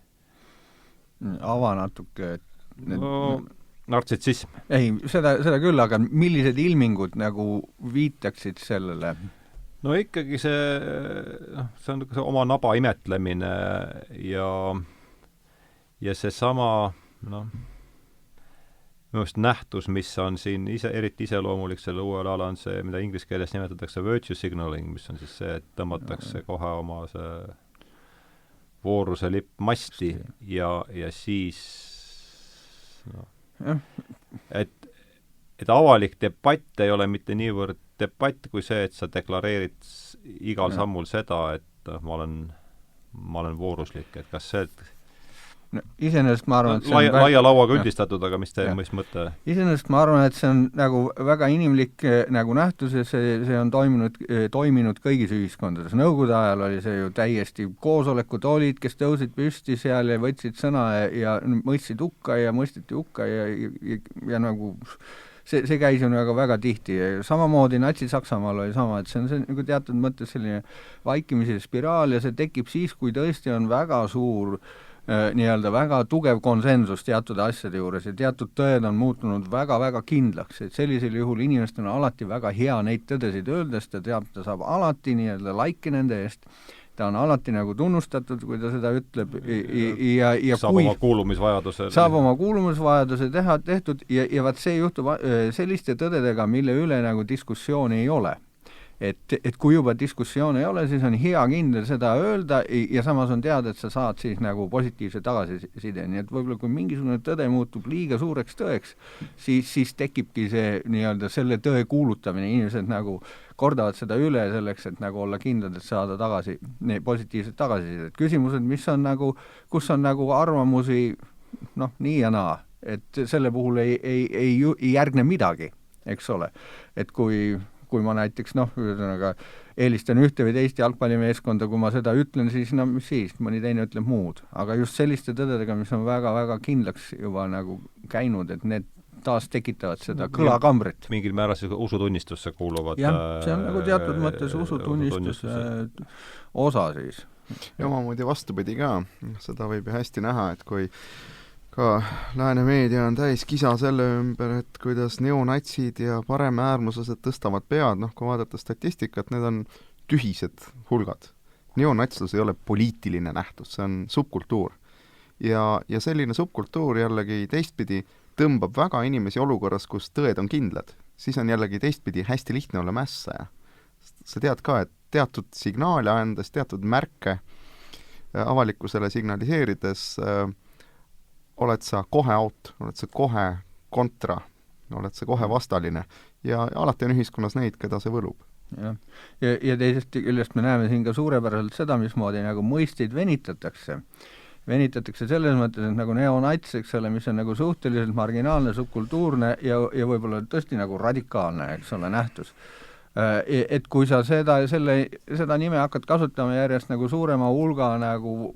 Ava natuke, nartsissism. Ei, seda küll, aga millised ilmingud nagu viitaksid sellele? No ikkagi see on see oma naba imetlemine ja see sama, minu arust nähtus, mis on siin eriti iseloomulik selle uuel ala, on see, mida inglise keeles nimetatakse virtue signaling, mis on siis see, et tõmmatakse kohe oma see vooruse lipp masti ja siis et avalik debatt ei ole mitte niivõrd debatt kui see, et sa deklareerid igal sammul seda, et ma olen vooruslik, et kas see iseenesest ma arvan, et see on laia lauaga üldistatud, aga mis mõte? Iseenesest ma arvan, et see on nagu väga inimlik nagu nähtus ja see on toiminud kõigis ühiskondades. Nõukogude ajal oli see ju täiesti koosolekud olid, kes tõusid püsti seal ja võtsid sõna ja mõistsid hukka ja mõistiti hukka ja nagu see käis ju nagu väga tihti. Samamoodi Natsi-Saksamaal oli sama, et see on nagu teatud mõttes selline vaikimise spiraal ja see tekib siis, kui tõesti on väga suur nii-öelda väga tugev konsensus teatud asjade juures ja teatud tõed on muutunud väga-väga kindlaks, et sellisel juhul inimestel on alati väga hea neid tõdesid öeldes, ta teab, ta saab alati nii-öelda laiki nende eest, ta on alati nagu tunnustatud, kui ta seda ütleb ja saab oma kuulumisvajaduse tehtud ja vaat see juhtub selliste tõdedega, mille üle nagu diskussiooni ei ole. Et kui juba diskussioon ei ole, siis on hea kindel seda öelda ja samas on teada, et sa saad siis nagu positiivse tagasiside. Nii et võib-olla kui mingisugune tõde muutub liiga suureks tõeks, siis tekibki see nii-öelda selle tõe kuulutamine. Inimesed nagu kordavad seda üle selleks, et nagu olla kindlad, et saada positiivset tagasisidet. Küsimused, mis on nagu, kus on nagu arvamusi nii ja naa, et selle puhul ei järgne midagi, eks ole. Et kui ma näiteks, eelistan ühte või teist jalgpallimeeskonda, kui ma seda ütlen, siis mis siis, mõni teine ütleb muud. Aga just selliste tõdedega, mis on väga-väga kindlaks juba nagu käinud, et need taas tekitavad seda kõlakambrit. Mingil määral usutunnistusse kuuluvad. Jah, see on nagu teatud mõttes usutunnistuse osa siis. Ja omamoodi vastupidi ka. Seda võib ju hästi näha, et kui ka lääne meedia on täis kisa selle ümber, et kuidas neonatsid ja paremäärmuslased tõstavad pead, kui vaadata statistikat, need on tühised hulgad. Neonatslus ei ole poliitiline nähtus, see on subkultuur. Ja selline subkultuur jällegi teistpidi tõmbab väga inimesi olukorras, kus tõed on kindlad. Siis on jällegi teistpidi hästi lihtne olla mässaja. Sa tead ka, et teatud signaale andes, teatud märke avalikkusele signaliseerides oled sa kohe out, oled sa kohe kontra, oled sa kohe vastaline ja alati on ühiskonnas neid, keda see võlub. Ja teisest küljest me näeme siin ka suurepäraselt seda, mismoodi nagu mõisteid venitatakse. Venitatakse selles mõttes, et nagu neonats, eks ole, mis on nagu suhteliselt marginaalne, subkultuurne ja võib-olla tõesti nagu radikaalne, eks ole, nähtus. Et kui sa seda nime hakkad kasutama järjest nagu suurema hulga nagu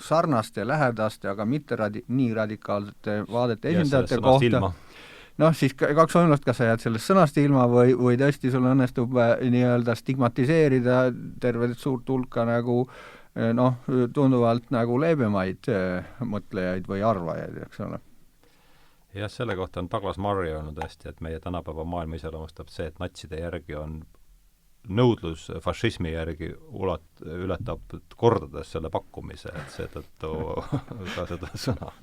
sarnaste, lähedaste, aga mitte nii radikaalsete vaadete esindajate kohta, siis kaks võimalust, kas sa jääd sellest sõnast ilma või tõesti sul õnnestub nii-öelda stigmatiseerida tervet suurt hulka nagu tunduvalt nagu leebemaid mõtlejaid või arvajaid, eks ole. Jah, selle kohta on Douglas Murray öelnud hästi, et meie tänapäeva maailma iseloomustab see, et natside järgi on nõudlus fašismi järgi ületab kordades selle pakkumise, et seetõttu ka seda sõna.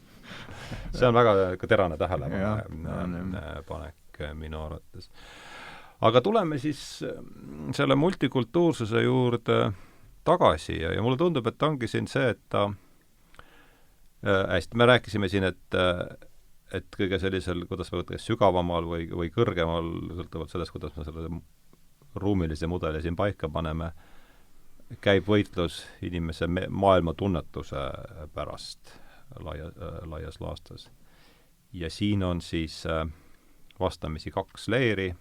See on väga terane tähelepanek minu arvates. Aga tuleme siis selle multikultuursuse juurde tagasi ja mulle tundub, et ongi siin see, et hästi, me rääkisime siin, et kõige sellisel, kuidas võtta, sügavamal või kõrgemal, sõltuvalt sellest, kuidas me selle ruumilise mudeli siin paika paneme, käib võitlus inimese maailma tunnetuse pärast laias laastas. Ja siin on siis vastamisi kaks leeri.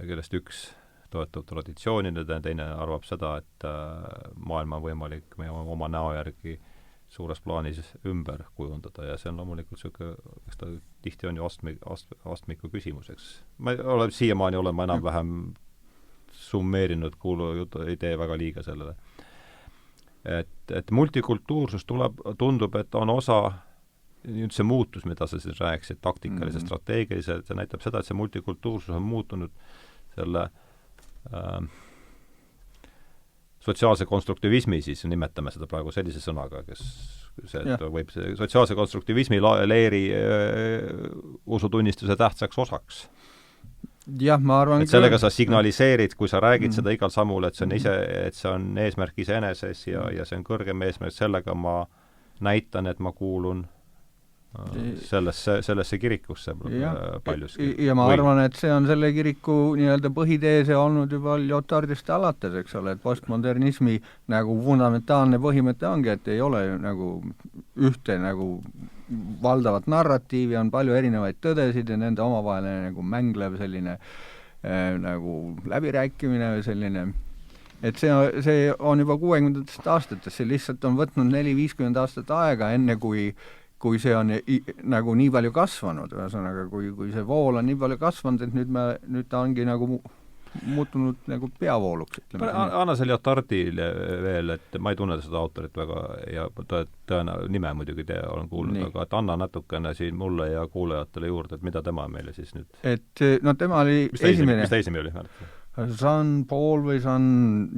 kellest üks toetub traditsioonile, teine arvab seda, et maailma on võimalik meie oma näo järgi suures plaanis ümber kujundada ja see on loomulikult niisugune, eks ta tihti on ju astmiku küsimuseks. Siiamaani olen ma enam-vähem summeerinud, ei tee väga liiga sellele. Et multikultuursus tundub, et on osa nüüd see muutus, mida sa siis rääkisid, taktikalise, strateegilise, see näitab seda, et see multikultuursus on muutunud selle sotsiaalse konstruktivismi, siis nimetame seda praegu sellise sõnaga, võib sotsiaalse konstruktivismi leeri usutunnistuse tähtsaks osaks. Jah, ma arvan, et sellega sa signaliseerid, kui sa räägid seda igal sammul, et see on eesmärk iseeneses ja see on kõrgem eesmärk, sellega ma näitan, et ma kuulun sellesse kirikusse paljuski. Ja ma arvan, et see on selle kiriku nii-öelda põhiteese olnud juba Lyotardist alates, eks ole, et postmodernismi nagu fundamentaalne põhimõte ongi, et ei ole nagu ühte nagu valdavat narratiivi, on palju erinevaid tõdesid ja nende omavaheline nagu mänglev selline nagu läbirääkimine või selline, et see on juba 60. aastates, see lihtsalt on võtnud 4-50 aastat aega, enne kui see on nagu nii palju kasvanud, ühesõnaga, kui see vool on nii palju kasvanud, et nüüd ta ongi nagu muutunud nagu peavooluks. Anna see Lyotardile veel, et ma ei tunne seda autorit väga ja nime muidugi olen kuulnud, aga et anna natukene siin mulle ja kuulajatele juurde, et mida tema meile siis nüüd... Et no tema oli esimene... Mis ta esimene oli? Jean Paul või Jean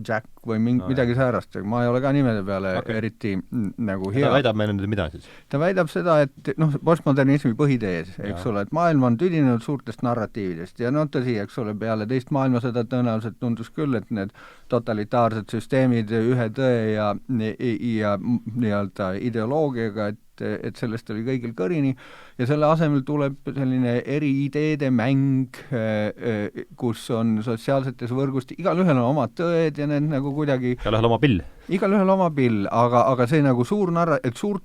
Jack või midagi säärast, ma ei ole ka nimede peale eriti nagu hea. Ta väidab meile nüüd mida siis? Ta väidab seda, et postmodernismi põhitees, eks ole, et maailm on tüdinenud suurtest narratiividest ja tõsi, eks ole, peale teist maailmasõda tõenäoliselt tundus küll, et need totalitaarsed süsteemid ühe tõe ja nii-öelda ideoloogiaga, et sellest oli kõigil kõrini ja selle asemel tuleb selline eri ideede mäng, kus on sotsiaalsetes võrgust, igalühel on oma tõed ja need nagu kuidagi... Igalühel oma pill. Igalühel oma pill, aga see nagu suurt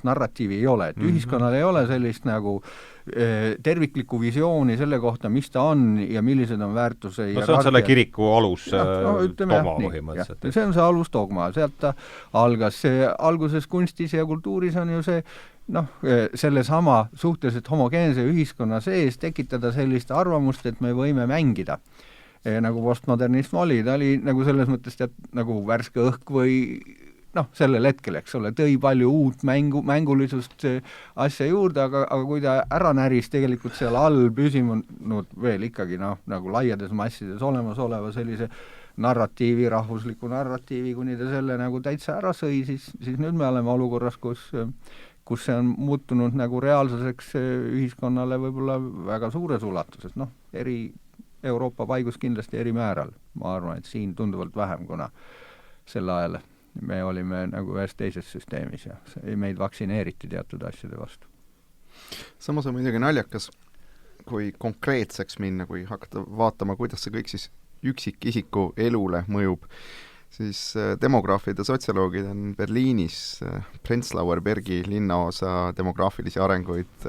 narratiivi ei ole, et ühiskonnal ei ole sellist nagu terviklikku visiooni selle kohta, mis ta on ja millised on väärtuse ja see on selle kiriku alus dogma põhimõtteliselt. See on see alus dogma, sealt ta algas. Alguses kunstis ja kultuuris on ju see sellesama suhteliselt homogeense ühiskonna sees tekitada sellist arvamust, et me võime mängida. Nagu postmodernism oli, ta oli nagu selles mõttes nagu värske õhk või sellel hetkel, eks ole, tõi palju uut mängulisust asja juurde, aga kui ta ära näris tegelikult seal all püsinud veel ikkagi nagu laiades massides olemasoleva sellise narratiivi, rahvusliku narratiivi, kuni ta selle nagu täitsa ära sõi, siis nüüd me oleme olukorras, kus see on muutunud nagu reaalsuseks ühiskonnale võib-olla väga suures ulatuses, eri Euroopa paigus kindlasti eri määral. Ma arvan, et siin tunduvalt vähem, kuna sel ajal me olime nagu ühes teises süsteemis ja meid vaktsineeriti teatud asjade vastu. Samas on muidugi naljakas, kui konkreetseks minna, kui hakata vaatama, kuidas see kõik siis üksikisiku elule mõjub, siis demograafid ja sotsioloogid on Berliinis Prenzlauer Bergi linnaosa demograafilisi arenguid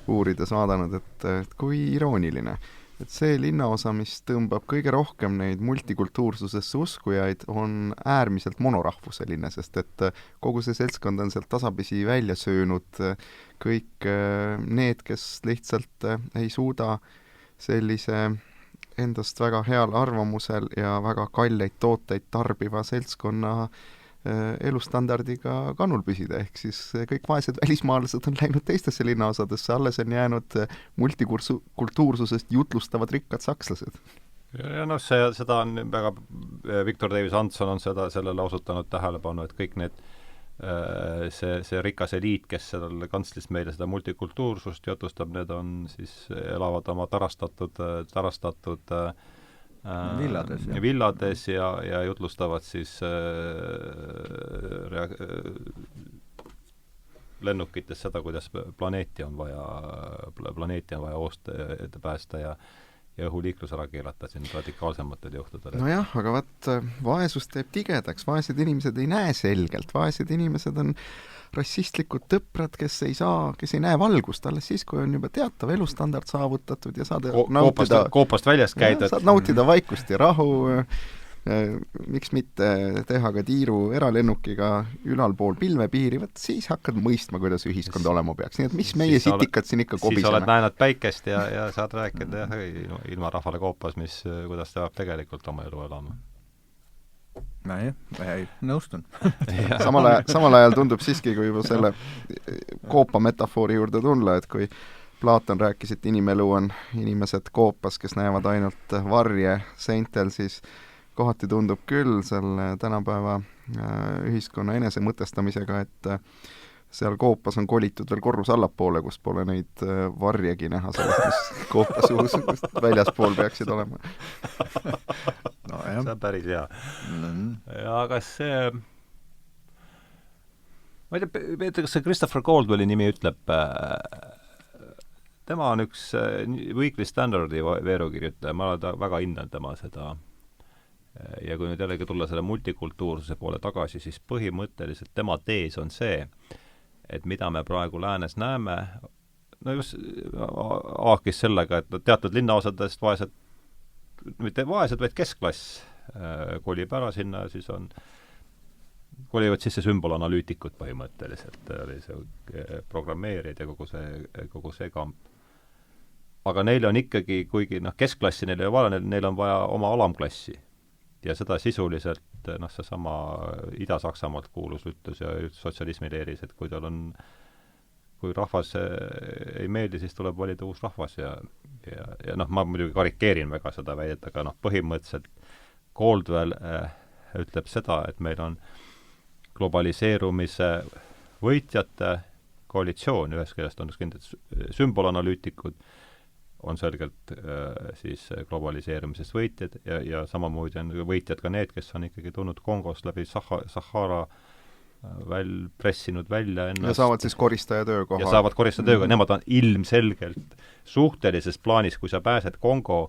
uurides vaadanud, et kui irooniline. Et see linnaosa, mis tõmbab kõige rohkem neid multikultuursusesse uskujaid, on äärmiselt monorahvuseline, sest et kogu see seltskond on sealt tasapisi välja söönud kõik need, kes lihtsalt ei suuda sellise endast väga heal arvamusel ja väga kalleid tooteid tarbiva seltskonna elustandardiga kannul püsida, ehk siis kõik vaesed välismaalased on läinud teistesse linnaosadesse, alles on jäänud multikultuursusest jutlustavad rikkad sakslased. Ja seda on väga, Victor Davis Hanson on sellele osutanud tähelepanu, et kõik need see rikas eliit, kes sellele kantslist meile seda multikultuursust jutustab, need on siis, elavad oma tarastatud villades ja jutlustavad siis lennukites seda, kuidas planeeti on vaja oost päästa ja õhuliiklus ära keelata siin radikaalsematel juhtudel. Nojah, aga vaat vaesus teeb tigedaks, vaesed inimesed ei näe selgelt, vaesed inimesed on rassistlikud tõprad, kes ei näe valgust alles siis, kui on juba teatav elustandard saavutatud ja saad koopast väljast käidad. Saad nautida vaikust ja rahu, miks mitte teha ka tiiru eralennukiga ülalpool pilvepiiri, võt siis hakkad mõistma, kuidas ühiskond olema peaks. Nii et mis meie sitikad siin ikka kobiseme? Siis oled näinud päikest ja saad rääkida ilma rahvale koopas, kuidas ta peab tegelikult oma elu elama. Nõustun. Samal ajal tundub siiski, kui juba selle koopa metafoori juurde tulla, et kui Platon rääkis, et inimelu on inimesed koopas, kes näevad ainult varje seintel, siis kohati tundub küll selle tänapäeva ühiskonna enesemõtestamisega, et seal koopas on kolitud veel korrus allapoole, kus pole neid varjegi näha sellest, mis koopas uus väljaspool peaksid olema. No, see on päris hea. Ja kas see ma ei tea, kas see Christopher Caldwelli nimi ütleb, tema on üks Weekly Standardi veerukirjutaja, ma väga hindan tema seda. Ja kui nüüd jällegi tulla selle multikultuursuse poole tagasi, siis põhimõtteliselt tema tees on see, et mida me praegu läänes näeme, no just haakis sellega, et teatud linnaosadest vaesed, mitte vaesed, vaid keskklass kolib ära sinna, siis kolivad sisse sümbolanalüütikud põhimõtteliselt, oli see programmeerijad ja kogu see kamp. Aga neil on ikkagi, kuigi keskklassi neil ei ole, neil on vaja oma alamklassi. Ja seda sisuliselt, see sama Ida-Saksamaalt kuulus ütlus ja sotsialismi leeris, et kui rahvas ei meeldi, siis tuleb valida uus rahvas ja ma muidugi karikeerin väga seda väidet, aga põhimõtteliselt Caldwell ütleb seda, et meil on globaliseerumise võitjate koalitsioon, ühest küljest on kindlad sümbolanalüütikud, on selgelt siis globaliseerumisest võitjad ja samamoodi on võitjad ka need, kes on ikkagi tulnud Kongost läbi Sahara pressinud välja ennast. Ja saavad siis koristaja töökoha. Ja saavad koristaja töökoha. Nemad on ilmselgelt suhtelises plaanis, kui sa pääsed Kongo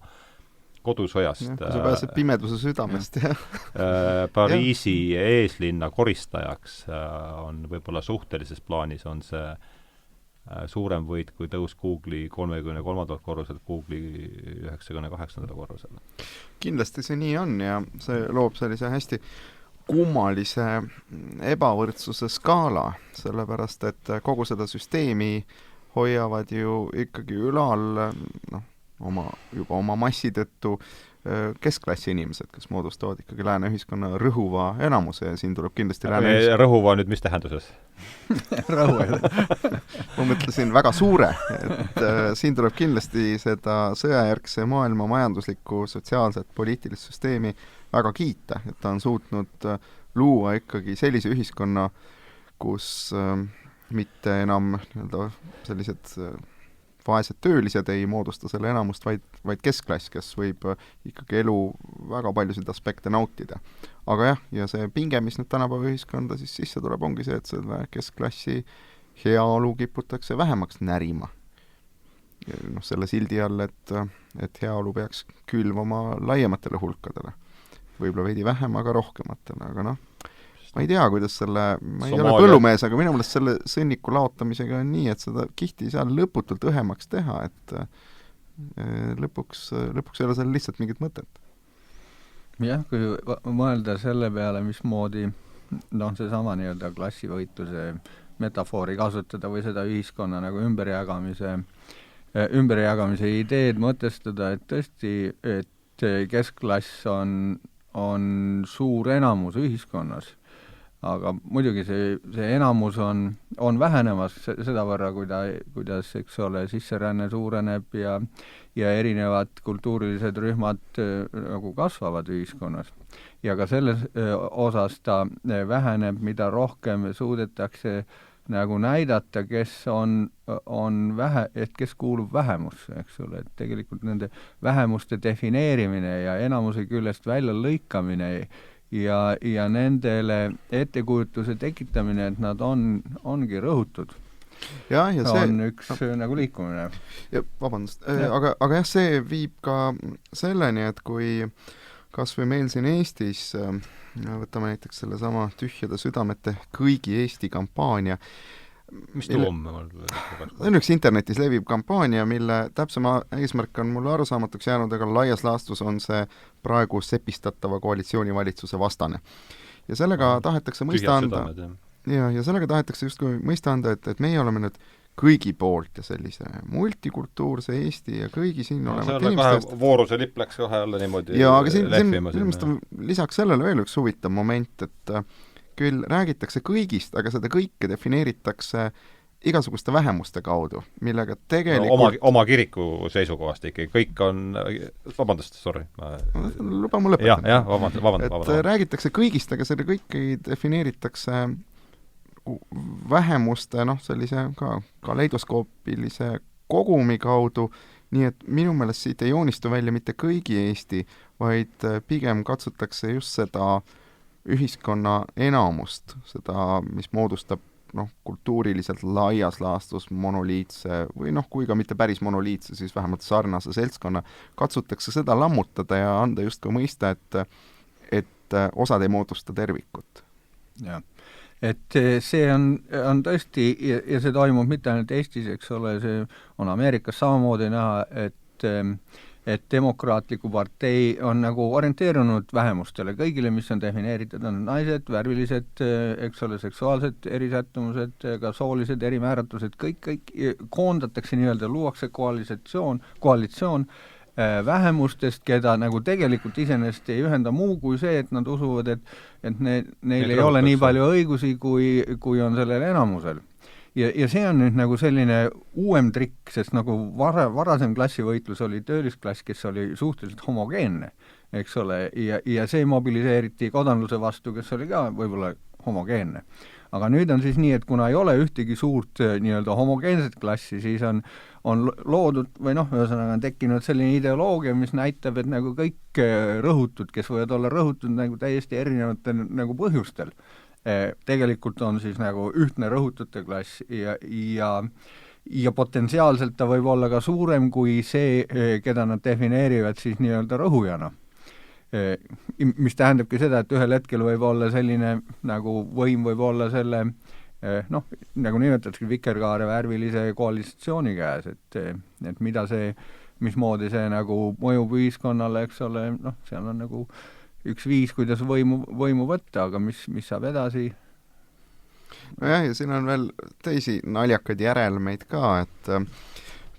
kodusõjast. Kui sa pääsed pimeduse südamest. Pariisi eeslinna koristajaks on võib-olla suhtelises plaanis on see suurem võit kui tõus Google'i 33. korruselt Google'i 98. korrusele. Kindlasti see nii on ja see loob sellise hästi kummalise ebavõrdsuse skaala, sellepärast et kogu seda süsteemi hoiavad ju ikkagi ülal oma massi tõttu keskklassi inimesed, kes moodustavad ikkagi lääne ühiskonna rõhuva enamuse ja siin tuleb kindlasti rõhuva nüüd mis tähenduses? Ma mõtlesin väga suure, et siin tuleb kindlasti seda sõjajärgse maailma majanduslikku, sotsiaalset, poliitilist süsteemi väga kiita, et ta on suutnud luua ikkagi sellise ühiskonna, kus mitte enam sellised vaesed töölised ei moodusta selle enamust, vaid keskklass, kes võib ikkagi elu väga paljusid aspekte nautida. Aga jah, ja see pinge, mis nüüd tänapäeva ühiskonda siis sisse tuleb, ongi see, et selle keskklassi heaolu kiputakse vähemaks närima. Selle sildi all, et heaolu peaks külvama laiematele hulkadele. Võib-olla veidi vähem, aga rohkematele, aga ma ei tea, kuidas ma ei ole põllumees, aga minu meelest selle sõnniku laotamisega on nii, et seda kihti seal lõputult õhemaks teha, et lõpuks ei ole seal lihtsalt mingit mõtet. Jah, kui mõelda selle peale, mismoodi seesama nii-öelda klassivõitluse metafoori kasutada või seda ühiskonna nagu ümberjagamise ideed mõtestada, et tõesti, et keskklass on suur enamus ühiskonnas, aga muidugi see enamus on vähenemas seda võrra, kuidas, eks ole, sisseränne suureneb ja erinevad kultuurilised rühmad nagu kasvavad ühiskonnas. Ja ka selles osas ta väheneb, mida rohkem suudetakse nagu näidata, kes kes kuulub vähemusse, eks ole, et tegelikult nende vähemuste defineerimine ja enamuse küljest välja lõikamine ja nendele ettekujutuse tekitamine, et nad ongi rõhutud. ja see on üks nagu liikumine. Ja, vabandust, aga jah, see viib ka selleni, et kui kas või meil siin Eestis, võtame näiteks sellesama Tühjade südamete kõigi Eesti kampaania, mis tuum? See on üks internetis leviv kampaania, mille täpsema eesmärk on mulle arusaamatuks jäänud, aga laias laastus on see praegu sepistatava koalitsioonivalitsuse vastane. Ja sellega tahetakse mõista anda, ja sellega tahetakse justkui mõista anda, et meie oleme nüüd kõigi poolt ja sellise multikultuurse Eesti ja kõigi siin olevat inimestest. Vooruse lipp läks kohe jälle niimoodi ja, aga siin on lisaks sellele veel üks huvitav moment, et küll räägitakse kõigist, aga seda kõike defineeritakse igasuguste vähemuste kaudu, millega tegelikult oma kiriku seisukohast ikkagi, kõik on vabandust, sorry. Luba mul lõpetada. Jah, vabandust. Räägitakse kõigist, aga seda kõiki defineeritakse vähemuste, sellise ka kaleidoskoopilise kogumi kaudu, nii et minu meelest siit ei joonistu välja mitte kõigi Eesti, vaid pigem katsutakse just seda ühiskonna enamust, seda, mis moodustab kultuuriliselt laias laastus monoliitse või kui ka mitte päris monoliitse, siis vähemalt sarnase seltskonna, katsutakse seda lammutada ja anda justkui mõista, et osad ei moodusta tervikut. Jah. Et see on tõesti, ja see toimub mitte ainult Eestis, eks ole, see on Ameerikas samamoodi näha, et demokraatliku partei on nagu orienteerunud vähemustele, kõigile, mis on defineeritud, on naised, värvilised, eks ole, seksuaalsed erisättumused, ka soolised erimääratused, kõik koondatakse nii-öelda, luuakse koalitsioon vähemustest, keda nagu tegelikult iseenesest ei ühenda muu kui see, et nad usuvad, et neil ei ole nii palju õigusi, kui on sellel enamusel. Ja see on nüüd nagu selline uuem trikk, sest nagu varasem klassivõitlus oli töölisklass, kes oli suhteliselt homogeenne, eks ole, ja see mobiliseeriti kodanluse vastu, kes oli ka võib-olla homogeenne. Aga nüüd on siis nii, et kuna ei ole ühtegi suurt nii-öelda homogeenset klassi, siis on loodud või ühesõnaga on tekkinud selline ideoloogia, mis näitab, et nagu kõik rõhutud, kes võivad olla rõhutud nagu täiesti erinevatel nagu põhjustel, tegelikult on siis nagu ühtne rõhutute klass ja potentsiaalselt ta võib olla ka suurem kui see, keda nad defineerivad siis nii-öelda rõhujana. Mis tähendabki seda, et ühel hetkel võib olla selline nagu võim võib olla selle nagu nimetatakse vikerkaare värvilise koalitsiooni käes, et mida see, mismoodi see nagu mõjub ühiskonnale, eks ole, seal on nagu üks viis, kuidas võimu võtta, aga mis saab edasi? Nojah, ja siin on veel teisi naljakaid järelmeid ka, et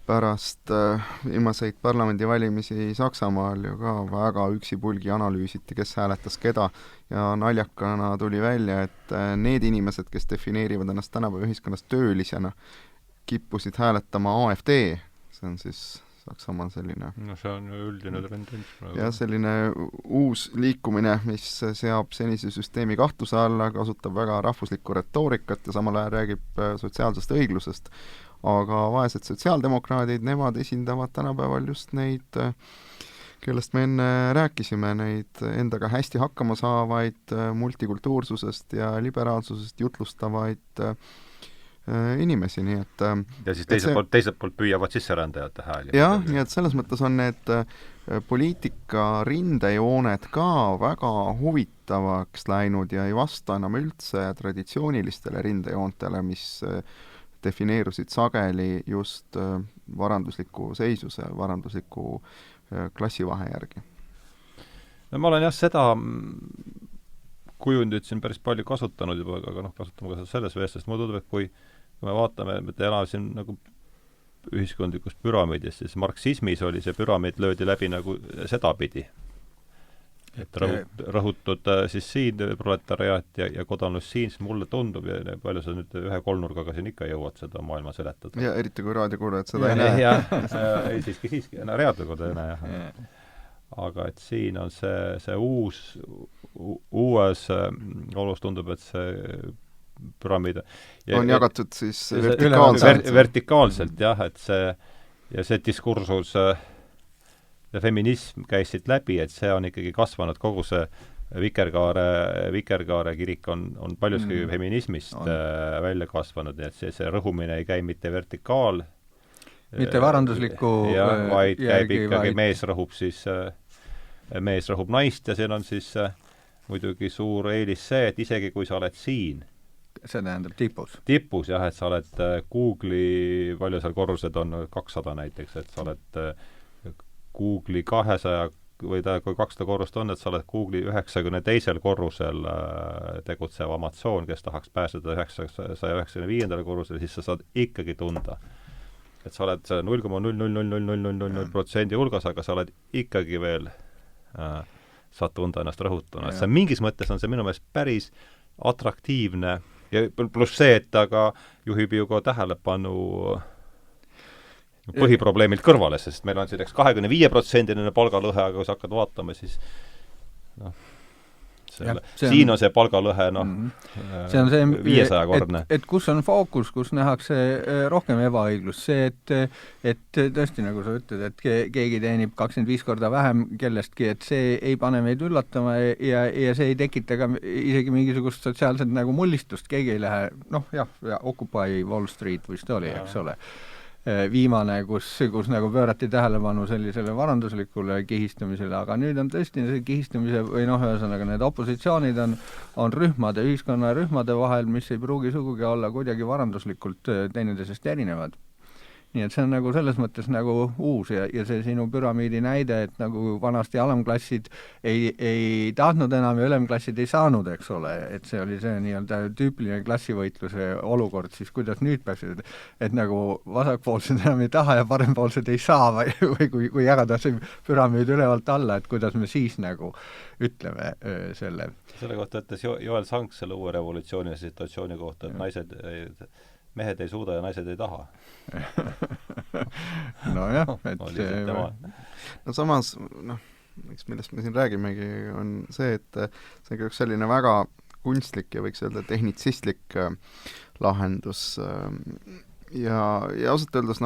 pärast viimaseid parlamendivalimisi Saksamaal ju ka väga üksipulgi analüüsiti, kes hääletas keda, ja naljakana tuli välja, et need inimesed, kes defineerivad ennast tänapäeva ühiskonnas töölisena, kippusid hääletama AfD, see on siis Saksamaal selline see on üldine tendents. Ja selline uus liikumine, mis seab senise süsteemi kahtluse alla, kasutab väga rahvuslikku retoorikat ja samal ajal räägib sotsiaalsest õiglusest. Aga vaesed sotsiaaldemokraadid, nemad esindavad tänapäeval just neid, kellest me enne rääkisime, neid endaga hästi hakkama saavaid, multikultuursusest ja liberaalsusest jutlustavaid inimesi, nii et ja siis teiselt poolt püüavad sisserändajate hääli. Jah, nii et selles mõttes on need poliitika rindejooned ka väga huvitavaks läinud ja ei vasta enam üldse traditsioonilistele rindejoontele, mis defineerusid sageli just varandusliku seisuse, varandusliku klassivahe järgi. No ma olen jah seda kujundit siin päris palju kasutanud juba, aga kasutame ka selles veestes. Mulle tundub, et kui me vaatame, et elame siin nagu ühiskondlikus püramiidis, siis marksismis oli see püramiid löödi läbi nagu sedapidi. Et rõhutud siis siin proletariaat ja kodanlus siin, siis mulle tundub, ja palju sa nüüd ühe kolmnurgaga siin ikka jõuad seda maailma seletada. Ja eriti kui raadiokuulajad seda ei näe. Ei, siiski, raadiokuulajad ei näe, jah. Aga et siin on see uues olus tundub, et see püramiid on jagatud siis vertikaalselt. Vertikaalselt, jah, et see diskursus ja feminism käis siit läbi, et see on ikkagi kasvanud kogu see Vikerkaare kirik on paljuski feminismist välja kasvanud, nii et see rõhumine ei käi mitte vertikaal, mitte varandusliku vaid käib ikkagi, mees rõhub naist ja siin on siis muidugi suur eelis see, et isegi kui sa oled siin, see tähendab tipus, jah, et sa oled Google'i, palju seal korrused on, 200 näiteks, et sa oled Google'i 200 või kui 200 korrust on, et sa oled Google'i 92. korrusel tegutsev Amazon, kes tahaks pääseda 195. korrusele, siis sa saad ikkagi tunda, et sa oled 0,00000% hulgas, aga sa oled ikkagi veel saad tunda ennast rõhutuna. See mingis mõttes on see minu meelest päris atraktiivne ja pluss see, et ta ka juhib ju ka tähelepanu põhiprobleemilt kõrvale, sest meil on siin 25% palgalõhe, aga kui sa hakkad vaatama, siis siin on see palgalõhe see on see 500-kordne. Et kus on fookus, kus nähakse rohkem ebaõiglust, see, et tõesti, nagu sa ütled, et keegi teenib 25 korda vähem kellestki, et see ei pane meid üllatama ja see ei tekita ka isegi mingisugust sotsiaalset nagu mullistust, keegi ei lähe, Occupy Wall Street vist oli, eks ole, viimane, kus nagu pöörati tähelepanu sellisele varanduslikule kihistumisele, aga nüüd on tõesti see kihistumise või ühesõnaga need opositsioonid on rühmade, ühiskonna rühmade vahel, mis ei pruugi sugugi olla kuidagi varanduslikult teineteisest erinevad. Nii et see on nagu selles mõttes nagu uus ja see sinu püramiidi näide, et nagu vanasti alamklassid ei tahtnud enam ja ülemklassid ei saanud, eks ole, et see oli see nii-öelda tüüpiline klassivõitluse olukord, siis kuidas nüüd peaksid, et nagu vasakpoolsed enam ei taha ja parempoolsed ei saa või kui jagada see püramiid ülevalt alla, et kuidas me siis nagu ütleme selle. Selle kohta ütles Joel Sanks selle uue revolutsiooni situatsiooni kohta, et mehed ei suuda ja naised ei taha. Nojah, no samas, eks millest me siin räägimegi, on see, et see on üks selline väga kunstlik ja võiks öelda tehnitsistlik lahendus ja ausalt öeldes,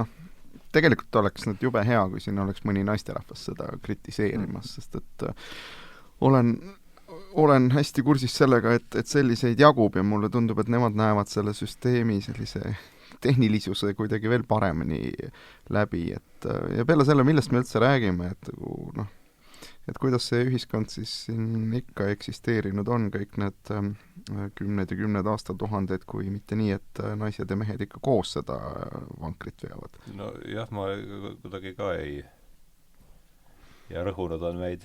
tegelikult oleks nüüd jube hea, kui siin oleks mõni naisterahvas seda kritiseerimas, sest et olen hästi kursis sellega, et selliseid jagub ja mulle tundub, et nemad näevad selle süsteemi sellise tehnilisuse kuidagi veel paremini läbi, et ja peale selle, millest me üldse räägime, et kuidas see ühiskond siis siin ikka eksisteerinud on, kõik need kümned ja kümned aastatuhanded, kui mitte nii, et naised ja mehed ikka koos seda vankrit veavad. No jah, ma kuidagi ka ei ja rõhunud on meid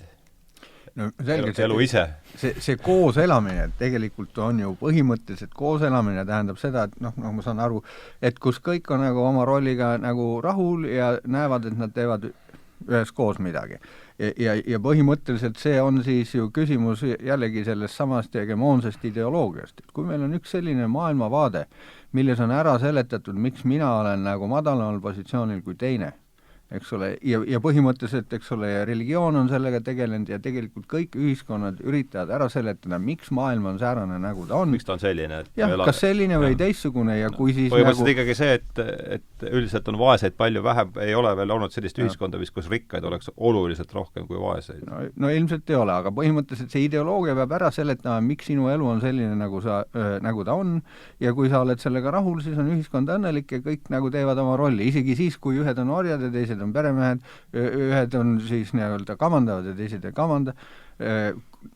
elu ise. See koos elamine tegelikult on ju põhimõtteliselt koos elamine tähendab seda, et ma saan aru, et kus kõik on nagu oma rolliga nagu rahul ja näevad, et nad teevad üheskoos midagi. Ja põhimõtteliselt see on siis ju küsimus jällegi sellest samast hegemoonsest ideoloogiast. Et kui meil on üks selline maailmavaade, milles on ära seletatud, miks mina olen nagu madalamal positsioonil kui teine, eks ole, ja põhimõtteliselt, eks ole, religioon on sellega tegelenud ja tegelikult kõik ühiskonnad üritavad ära seletada, miks maailm on säärane, nagu ta on. Miks ta on selline? Kas selline või teistsugune ja kui siis põhimõtteliselt ikkagi see, et üldiselt on vaeseid palju vähem, ei ole veel olnud sellist ühiskonda, kus rikkaid oleks oluliselt rohkem kui vaeseid. No ilmselt ei ole, aga põhimõtteliselt see ideoloogia peab ära seletama, miks sinu elu on selline, nagu ta on ja kui sa oled sellega rahul, siis on ühiskond õnnelik ja kõik nagu teevad oma rolli, isegi siis, kui ühed on orjad ja teised on peremehed, ühed on siis nii-öelda kamandavad ja teised ei kamanda.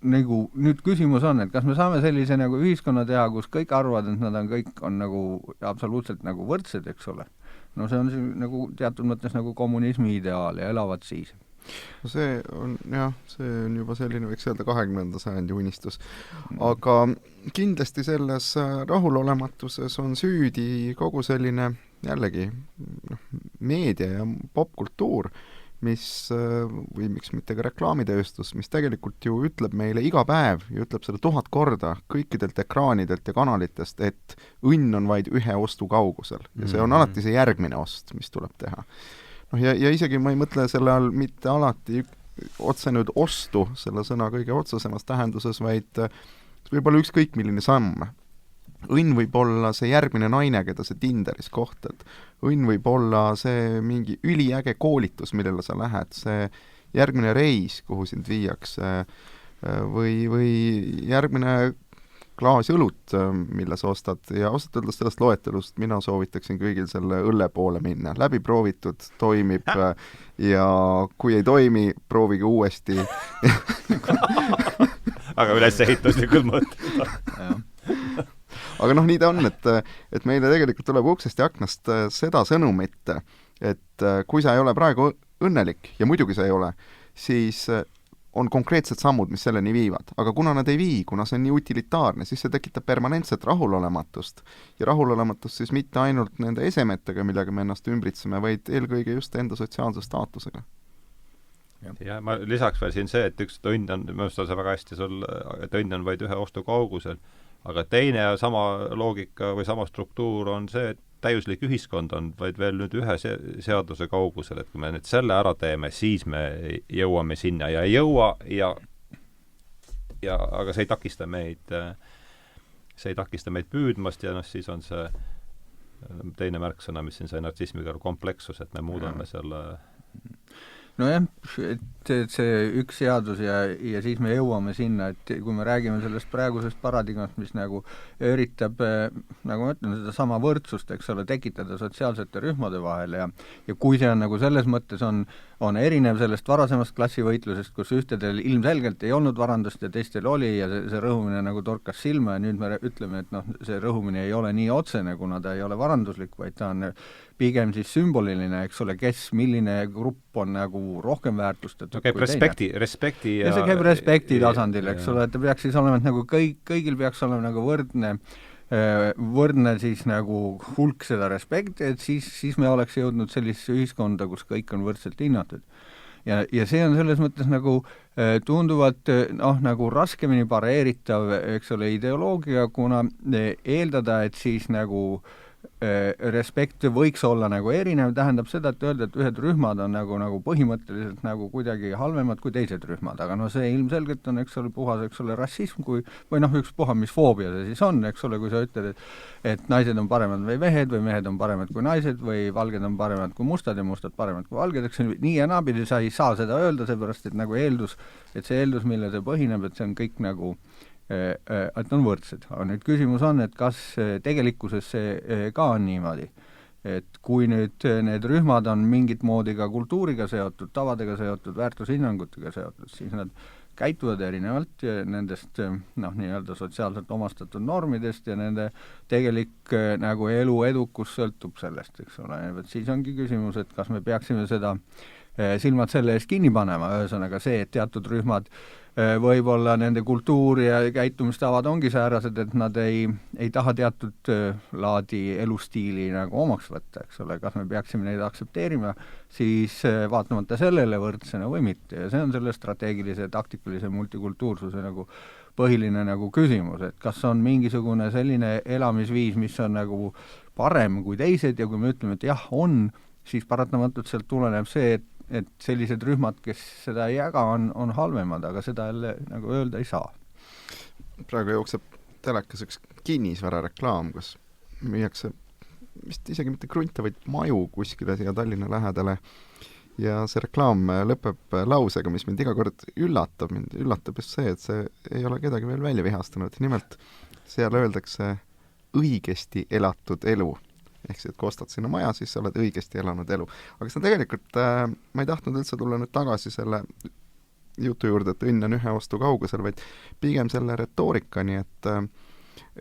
Nagu nüüd küsimus on, et kas me saame sellise nagu ühiskonna teha, kus kõik arvavad, et nad kõik on nagu absoluutselt nagu võrdsed, eks ole. No see on nagu teatud mõttes nagu kommunismi ideaal ja elavad siis. No see on juba selline, võiks öelda 20. sajandi unistus. Aga kindlasti selles rahulolematuses on süüdi kogu selline jällegi meedia ja popkultuur, või miks mitte ka reklaamitööstus, mis tegelikult ju ütleb meile iga päev ja ütleb seda 1000 korda kõikidelt ekraanidelt ja kanalitest, et õnn on vaid ühe ostu kaugusel ja see on alati see järgmine ost, mis tuleb teha. Ja isegi ma ei mõtle selle all mitte alati otse nüüd ostu selle sõna kõige otsesemas tähenduses, vaid võib-olla ükskõik milline samm. Õnn võib olla see järgmine naine, keda sa Tinderis kohtad. Õnn võib olla see mingi üliäge koolitus, millele sa lähed, see järgmine reis, kuhu sind viiakse, või järgmine klaas õlut, mille sa ostad, ja ausalt öeldes sellest loetelust mina soovitaksin kõigil selle õlle poole minna. Läbi proovitud, toimib ja kui ei toimi, proovige uuesti. Aga ülesehituslikud mõtted. Aga nii ta on, et meile tegelikult tuleb uksest ja aknast seda sõnumit, et kui sa ei ole praegu õnnelik, ja muidugi sa ei ole, siis on konkreetsed sammud, mis selleni viivad. Aga kuna nad ei vii, kuna see on nii utilitaarne, siis see tekitab permanentset rahulolematust. Ja rahulolematust siis mitte ainult nende esemetega, millega me ennast ümbritseme, vaid eelkõige just enda sotsiaalse staatusega. Ja ma lisaks veel siin see, et üks õnn on, ma mõistan see väga hästi sul, et õnn on vaid ühe ostu kaugusel, aga teine sama loogika või sama struktuur on see, et täiuslik ühiskond on vaid veel nüüd ühe seaduse kaugusel, et kui me nüüd selle ära teeme, siis me jõuame sinna ja ei jõua aga see ei takista meid püüdmast ja siis on see teine märksõna, mis siin sai narsismiga komplekssus, et me muudame selle nojah, et see üks seadus ja siis me jõuame sinna, et kui me räägime sellest praegusest paradigmast, mis nagu üritab, nagu ma ütlen, seda sama võrdsust, eks ole, tekitada sotsiaalsete rühmade vahel ja kui see on nagu selles mõttes on erinev sellest varasemast klassivõitlusest, kus ühtedel ilmselgelt ei olnud varandust ja teistel oli ja see rõhumine nagu torkas silma ja nüüd me ütleme, et see rõhumine ei ole nii otsene, kuna ta ei ole varanduslik, vaid ta on pigem siis sümboliline, eks ole, milline grupp on nagu rohkem väärtustatud käib respekti ja see käib respekti tasandil, eks ole, et ta peaks siis olema, et nagu kõigil peaks olema nagu võrdne siis nagu hulk seda respekti, et siis me oleks jõudnud sellisesse ühiskonda, kus kõik on võrdselt hinnatud. Ja see on selles mõttes nagu tunduvalt nagu raskemini pareeritav, eks ole, ideoloogia, kuna eeldada, et siis nagu respekt võiks olla nagu erinev, tähendab seda, et öelda, et ühed rühmad on nagu põhimõtteliselt nagu kuidagi halvemad kui teised rühmad, aga see ilmselgelt on, eks ole, puhas, eks ole, rassism või ükspuha, mis foobia see siis on, eks ole, kui sa ütled, et naised on paremad või mehed on paremad kui naised või valged on paremad kui mustad ja mustad paremad kui valged, eks nii ja naapidi sa ei saa seda öelda, seepärast et nagu see eeldus, mille see põhineb, et see on kõik nagu et on võrdsed. Aga nüüd küsimus on, et kas tegelikkuses see ka on niimoodi, et kui nüüd need rühmad on mingit moodi ka kultuuriga seotud, tavadega seotud, väärtushinnangutega seotud, siis nad käituvad erinevalt nendest nii-öelda sotsiaalselt omastatud normidest ja nende tegelik nagu elu edukus sõltub sellest, eks ole. Siis ongi küsimus, et kas me peaksime seda silmad selle ees kinni panema, ühesõnaga see, et teatud rühmad võib-olla nende kultuur ja käitumistavad ongi säärased, et nad ei taha teatud laadi elustiili nagu omaks võtta, eks ole, kas me peaksime neid aktsepteerima, siis vaatamata sellele võrdsena või mitte, ja see on selle strateegilise, taktikalise multikultuursuse nagu põhiline nagu küsimus, et kas on mingisugune selline elamisviis, mis on nagu parem kui teised ja kui me ütleme, et jah, on, siis paratamatult sealt tuleneb see, et sellised rühmad, kes seda ei jaga, on halvemad, aga seda jälle nagu öelda ei saa. Praegu jookseb telekas üks kinnisvarareklaam, kus müüakse vist isegi mitte krunte, vaid maju kuskile siia Tallinna lähedale ja see reklaam lõpeb lausega, mis mind iga kord üllatab. Mind üllatab just see, et see ei ole kedagi veel välja vihastanud. Nimelt seal öeldakse õigesti elatud elu. Ehk see, et kui ostad sinna maja, siis sa oled õigesti elanud elu. Aga see tegelikult, ma ei tahtnud üldse tulla nüüd tagasi selle jutu juurde, et õnn on ühe ostu kaugusel, vaid pigem selle retoorikani, et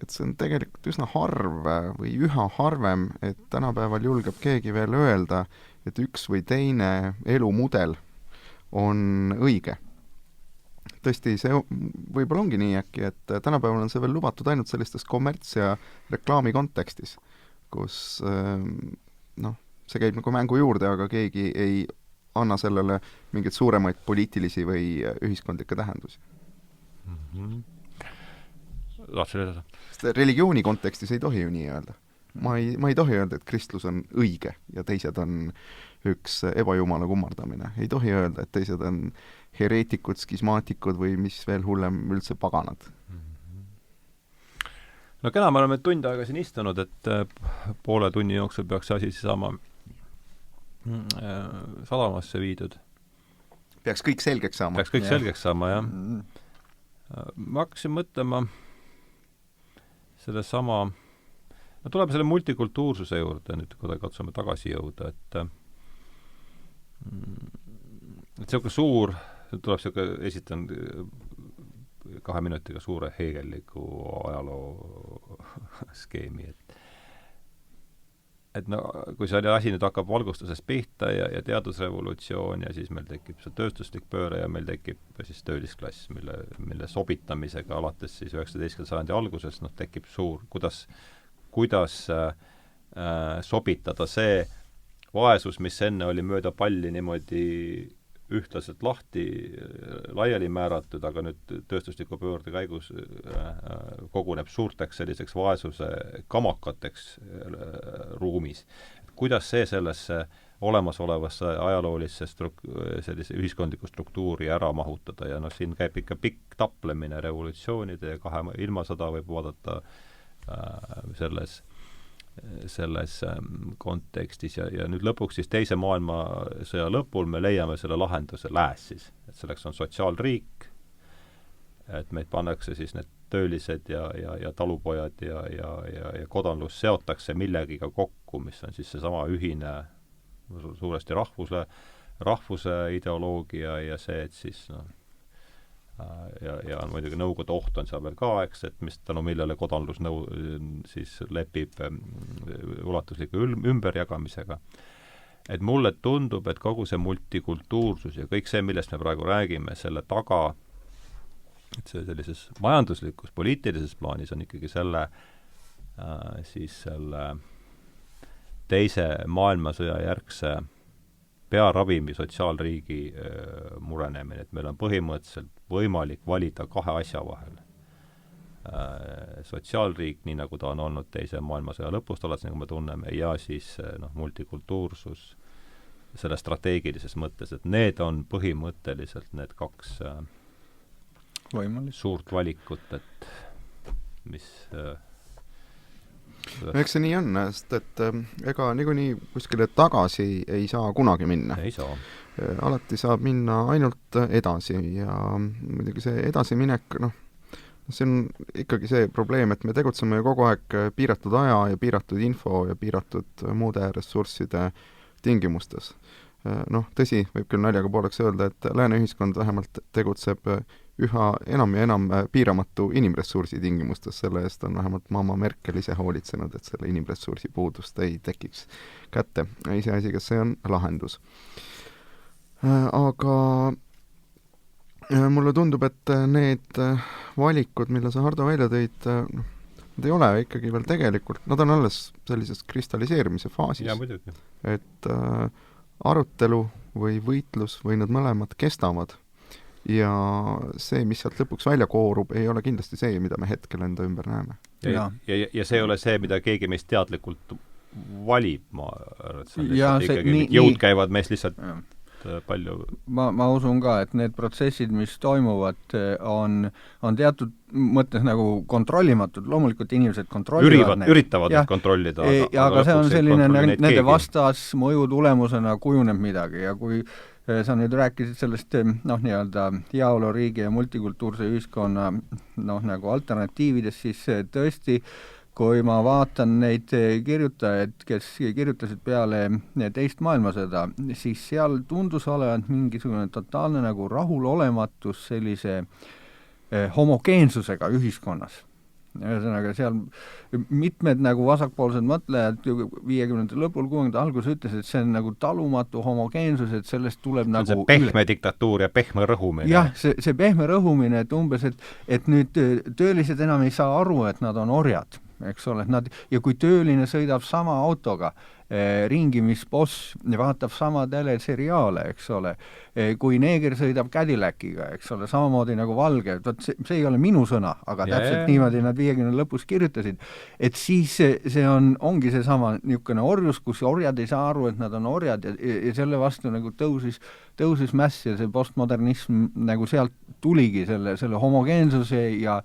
see on tegelikult üsna harv või üha harvem, et tänapäeval julgeb keegi veel öelda, et üks või teine elumudel on õige. Tõesti, see võib-olla ongi nii äkki, et tänapäeval on see veel lubatud ainult sellistes kommerts- ja reklaami kontekstis, kus see käib nagu mängu juurde, aga keegi ei anna sellele mingeid suuremaid poliitilisi või ühiskondlikke tähendusi. Tahtsin edasi. Religiooni kontekstis ei tohi ju nii öelda. Ma ei tohi öelda, et kristlus on õige ja teised on üks ebajumala kummardamine. Ei tohi öelda, et teised on hereetikud, skismaatikud või mis veel hullem üldse paganad. No kena, me oleme tund aega siin istunud, et poole tunni jooksul peaks see asi saama sadamasse viidud. Peaks kõik selgeks saama. Peaks kõik selgeks saama, jah. ma hakkasin mõtlema sellesama, no tuleme selle multikultuursuse juurde nüüd, kui katsume tagasi jõuda, et selline suur, esitan 2 minutiga suure heegelliku ajaloo skeemi, et no kui see asi nüüd hakkab valgustusest pihta ja teadusrevolutsioon ja siis meil tekib see tööstuslik pööre ja meil tekib siis töölisklass, mille sobitamisega alates siis 19. sajandi algusest tekib suur, kuidas sobitada see vaesus, mis enne oli mööda palli niimoodi ühtlaselt laiali määratud, aga nüüd tööstusliku pöörde käigus koguneb suurteks selliseks vaesuse kamakateks ruumis. Kuidas see sellesse olemasolevasse ajaloolisse sellise ühiskondliku struktuuri ära mahutada ja siin käib ikka pikk taplemine revolutsioonide ja 2 ilmasõda võib vaadata selles kontekstis ja nüüd lõpuks siis teise maailmasõja lõpul me leiame selle lahenduse lääs siis, et selleks on sotsiaalriik, et meid pannakse siis need töölised ja talupojad ja kodanlus seotakse millegiga kokku, mis on siis seesama ühine suuresti rahvuse ideoloogia ja see, et siis ja muidugi Nõukogude oht on seal veel ka, eks, et mis tänu millele kodanlus siis lepib ulatusliku ümberjagamisega. Et mulle tundub, et kogu see multikultuursus ja kõik see, millest me praegu räägime, selle taga, et see sellises majanduslikus, poliitilises plaanis on ikkagi selle teise maailmasõja järgse pearavimi sotsiaalriigi murenemine, et meil on põhimõtteliselt võimalik valida 2 asja vahel. Sotsiaalriik, nii nagu ta on olnud teise maailmasõja lõpust alates, nagu me tunneme, ja siis multikultuursus selle strateegilises mõttes, et need on põhimõtteliselt need 2 suurt valikut, et mis eks see nii on, sest et ega niikuinii kuskile tagasi ei saa kunagi minna. Ei saa. Alati saab minna ainult edasi ja muidugi see edasiminek, see on ikkagi see probleem, et me tegutseme ju kogu aeg piiratud aja ja piiratud info ja piiratud muude ressursside tingimustes. Tõsi, võib küll naljaga pooleks öelda, et lääne ühiskond vähemalt tegutseb üha enam ja enam piiramatu inimressursi tingimustes, selle eest on vähemalt Mama Merkel ise hoolitsenud, et selle inimressursi puudust ei tekiks kätte. Iseasi, kas see on lahendus. Aga mulle tundub, et need valikud, mille sa, Hardo, välja tõid, nad ei ole ikkagi veel tegelikult, nad on alles sellises kristalliseerimise faasis. Ja, muidugi. Et arutelu või võitlus või nad mõlemad kestavad ja see, mis sealt lõpuks välja koorub, ei ole kindlasti see, mida me hetkel enda ümber näeme. Ja see ei ole see, mida keegi meist teadlikult valib, ma arvan, et ikkagi jõud käivad meist lihtsalt palju. Ma usun ka, et need protsessid, mis toimuvad, on teatud mõttes nagu kontrollimatud, loomulikult inimesed kontrollivad üritavad neid kontrollida. Aga see on selline, nende vastas mõju tulemusena kujuneb midagi ja kui sa nüüd rääkisid sellest nii-öelda heaoluriigi ja multikultuurse ühiskonna nagu alternatiividest, siis tõesti, kui ma vaatan neid kirjutajaid, kes kirjutasid peale teist maailmasõda, siis seal tundus olevat mingisugune totaalne nagu rahulolematus sellise homogeensusega ühiskonnas. Ühesõnaga, seal mitmed nagu vasakpoolsed mõtlejad 50. lõpul, 60. algus ütles, et see on nagu talumatu homogeensus, et sellest tuleb nagu see pehme diktatuur ja pehme rõhumine. Jah, see pehme rõhumine, et umbes, et nüüd töölised enam ei saa aru, et nad on orjad, eks ole, ja kui tööline sõidab sama autoga ringi, mis boss vaatab sama teleseriaale, eks ole, kui neeger sõidab Cadillaciga, eks ole, samamoodi nagu valge, see ei ole minu sõna, aga täpselt niimoodi nad 50 lõpus kirjutasid, et siis see ongi see sama niisugune orjus, kus orjad ei saa aru, et nad on orjad ja selle vastu nagu tõusis mäss ja see postmodernism nagu sealt tuligi selle homogeensuse ja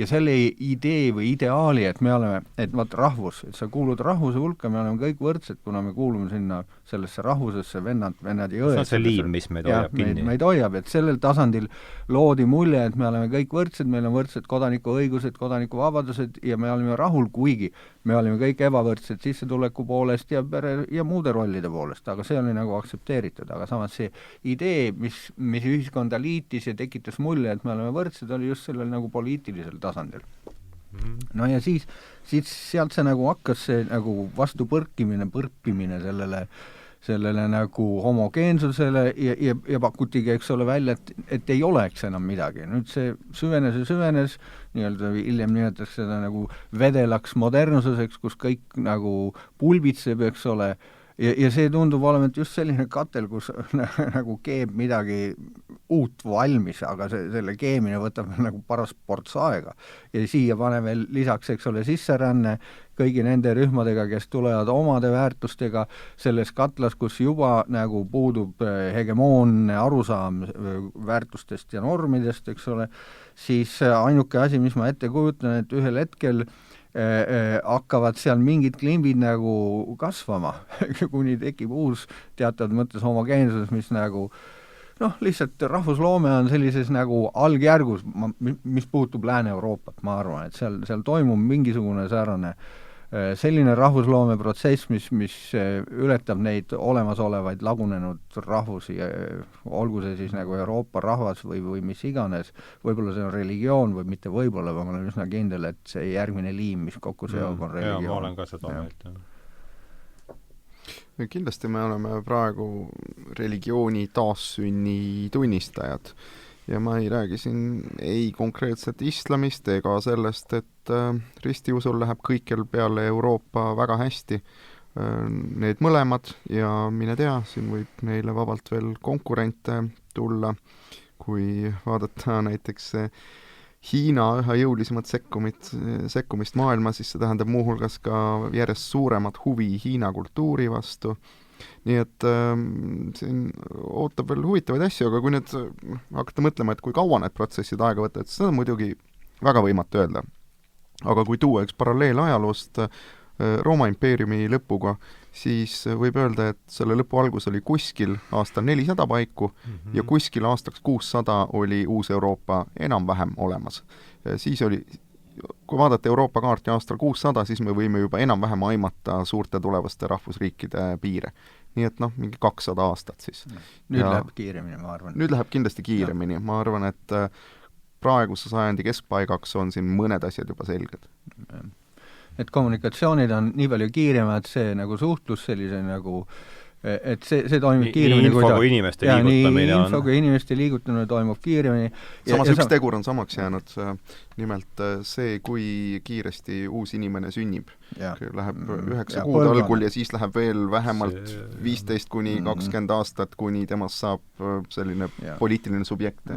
selle idee või ideaali, et me oleme, et vaat rahvus, et sa kuulud rahvuse hulka, me oleme kõik võrdsed, võrdsed, kuna me kuulume sinna sellesse rahvusesse, vennad ja õed. See on see liim, mis meid hoiab kinni. Meid hoiab, et sellel tasandil loodi mulje, et me oleme kõik võrdsed, meil on võrdsed kodanikuõigused, kodanikuvabadused ja me oleme rahul, kuigi me olime kõik ebavõrdsed sissetuleku poolest ja pere ja muude rollide poolest, aga see oli nagu aktsepteeritud, aga samas see idee, mis ühiskonda liitis ja tekitas mulje, et me oleme võrdsed, oli just sellel nagu poliitilisel tasandil. No ja siis sealt see nagu hakkas see nagu vastu põrpimine sellele nagu homogeensusele ja pakutigi, eks ole, välja, et ei oleks enam midagi. Nüüd see süvenes, nii-öelda hiljem nimetatakse seda nagu vedelaks modernsuseks, kus kõik nagu pulbitseb, eks ole, ja see tundub olema just selline katel, kus nagu keeb midagi uut valmis, aga selle keemine võtab nagu paras ports aega. Ja siia pane veel lisaks, eks ole, sisseränne kõigi nende rühmadega, kes tulevad omade väärtustega selles katlas, kus juba nagu puudub hegemoonne arusaam väärtustest ja normidest, eks ole, siis ainuke asi, mis ma ette kujutan, et ühel hetkel hakkavad seal mingid klimbid nagu kasvama, kuni tekib uus teatud mõttes homogeensus, mis nagu lihtsalt rahvusloome on sellises nagu algjärgus, mis puutub Lääne-Euroopat, ma arvan, et seal toimub mingisugune selline rahvusloome protsess, mis ületab neid olemasolevaid lagunenud rahvusi, olgu see siis nagu Euroopa rahvas või mis iganes, võib-olla see on religioon või mitte võib-olla, ma olen üsna kindel, et see järgmine liim, mis kokku seob, on religioon. Ma olen ka seda meelt, Kindlasti me oleme praegu religiooni taassünni tunnistajad ja ma ei räägi siin ei konkreetselt islamist ega sellest, et ristiusul läheb kõikjal peale Euroopa väga hästi. Need mõlemad ja mine tea, siin võib neile vabalt veel konkurente tulla, kui vaadata näiteks Hiina üha jõulisemat sekkumist maailma, siis see tähendab muuhulgas ka järjest suuremat huvi Hiina kultuuri vastu. Nii et siin ootab veel huvitavaid asju, aga kui nüüd hakata mõtlema, et kui kaua need protsessid aega võtta, et seda on muidugi väga võimatu öelda. Aga kui tuua üks paralleel ajaloost Rooma impeeriumi lõpuga, siis võib öelda, et selle lõpu algus oli kuskil aastal 400 paiku ja kuskil aastaks 600 oli uus Euroopa enam-vähem olemas. Siis oli, kui vaadata Euroopa kaarti aastal 600, siis me võime juba enam-vähem aimata suurte tulevaste rahvusriikide piire. Nii et mingi 200 aastat siis. Nüüd läheb kiiremini, ma arvan. Nüüd läheb kindlasti kiiremini. Ma arvan, et praeguse sajandi keskpaigaks on siin mõned asjad juba selged. Et kommunikatsioonid on nii palju kiiremad, see nagu suhtlus sellise nagu, et see toimub kiiremini. Nii info kui inimeste liigutamine on. Nii info kui inimeste liigutamine toimub kiiremini. Samas üks tegur on samaks jäänud, nimelt see, kui kiiresti uus inimene sünnib. Läheb 9 kuud algul ja siis läheb veel vähemalt 15 kuni 20 aastat, kuni temast saab selline poliitiline subjekt.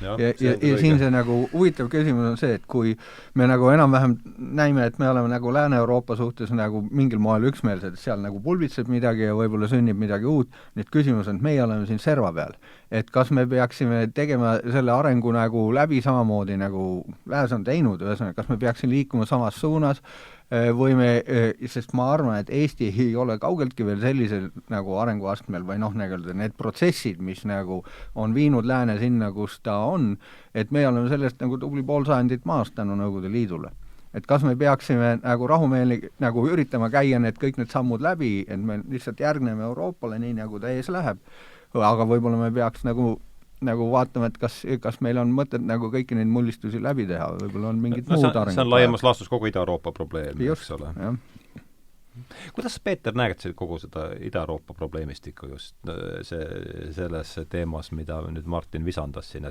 Ja siin see nagu huvitav küsimus on see, et kui me nagu enam-vähem näime, et me oleme nagu Lääne-Euroopa suhtes nagu mingil moel üksmeelsed, seal nagu pulbitseb midagi ja võib-olla sünnib midagi uut, nüüd küsimus on, et meie oleme siin serva peal. Et kas me peaksime tegema selle arengu nagu läbi samamoodi nagu Lääs on teinud, kas me peaksime liikuma samas suunas või me, sest ma arvan, et Eesti ei ole kaugeltki veel sellisel nagu arenguastmel või need protsessid, mis nagu on viinud Lääne sinna, kus ta on, et me oleme sellest nagu tubli poolsajandit maast tänu Nõukogude Liidule. Et kas me peaksime nagu rahumeelni nagu üritama käia kõik need sammud läbi, et me lihtsalt järgneme Euroopale nii, nagu ta ees läheb, aga võib-olla me peaks nagu vaatama, et kas meil on mõtet nagu kõiki neid mullistusi läbi teha, võib-olla on mingid muud arengud. See on laiemas laastus kogu Ida-Euroopa probleem, just, eks ole. Jah. Kuidas Peeter näed kogu seda Ida-Euroopa probleemistikku just selles teemas, mida nüüd Martin visandas siin,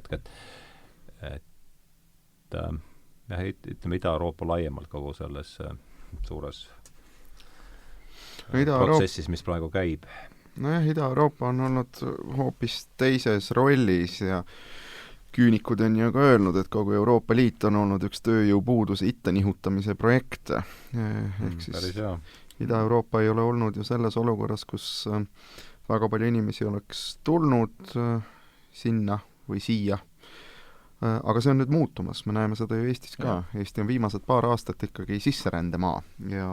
ütleme Ida-Euroopa laiemalt kogu selles suures protsessis, mis praegu käib? Nojah, Ida-Euroopa on olnud hoopis teises rollis ja küünikud on ju ka öelnud, et kogu Euroopa Liit on olnud üks tööjõupuuduse ittenihutamise projekt. Ehk siis Ida-Euroopa ei ole olnud ju selles olukorras, kus väga palju inimesi oleks tulnud sinna või siia. Aga see on nüüd muutumas, me näeme seda ju Eestis ka. Eesti on viimased paar aastat ikkagi sisserändemaa ja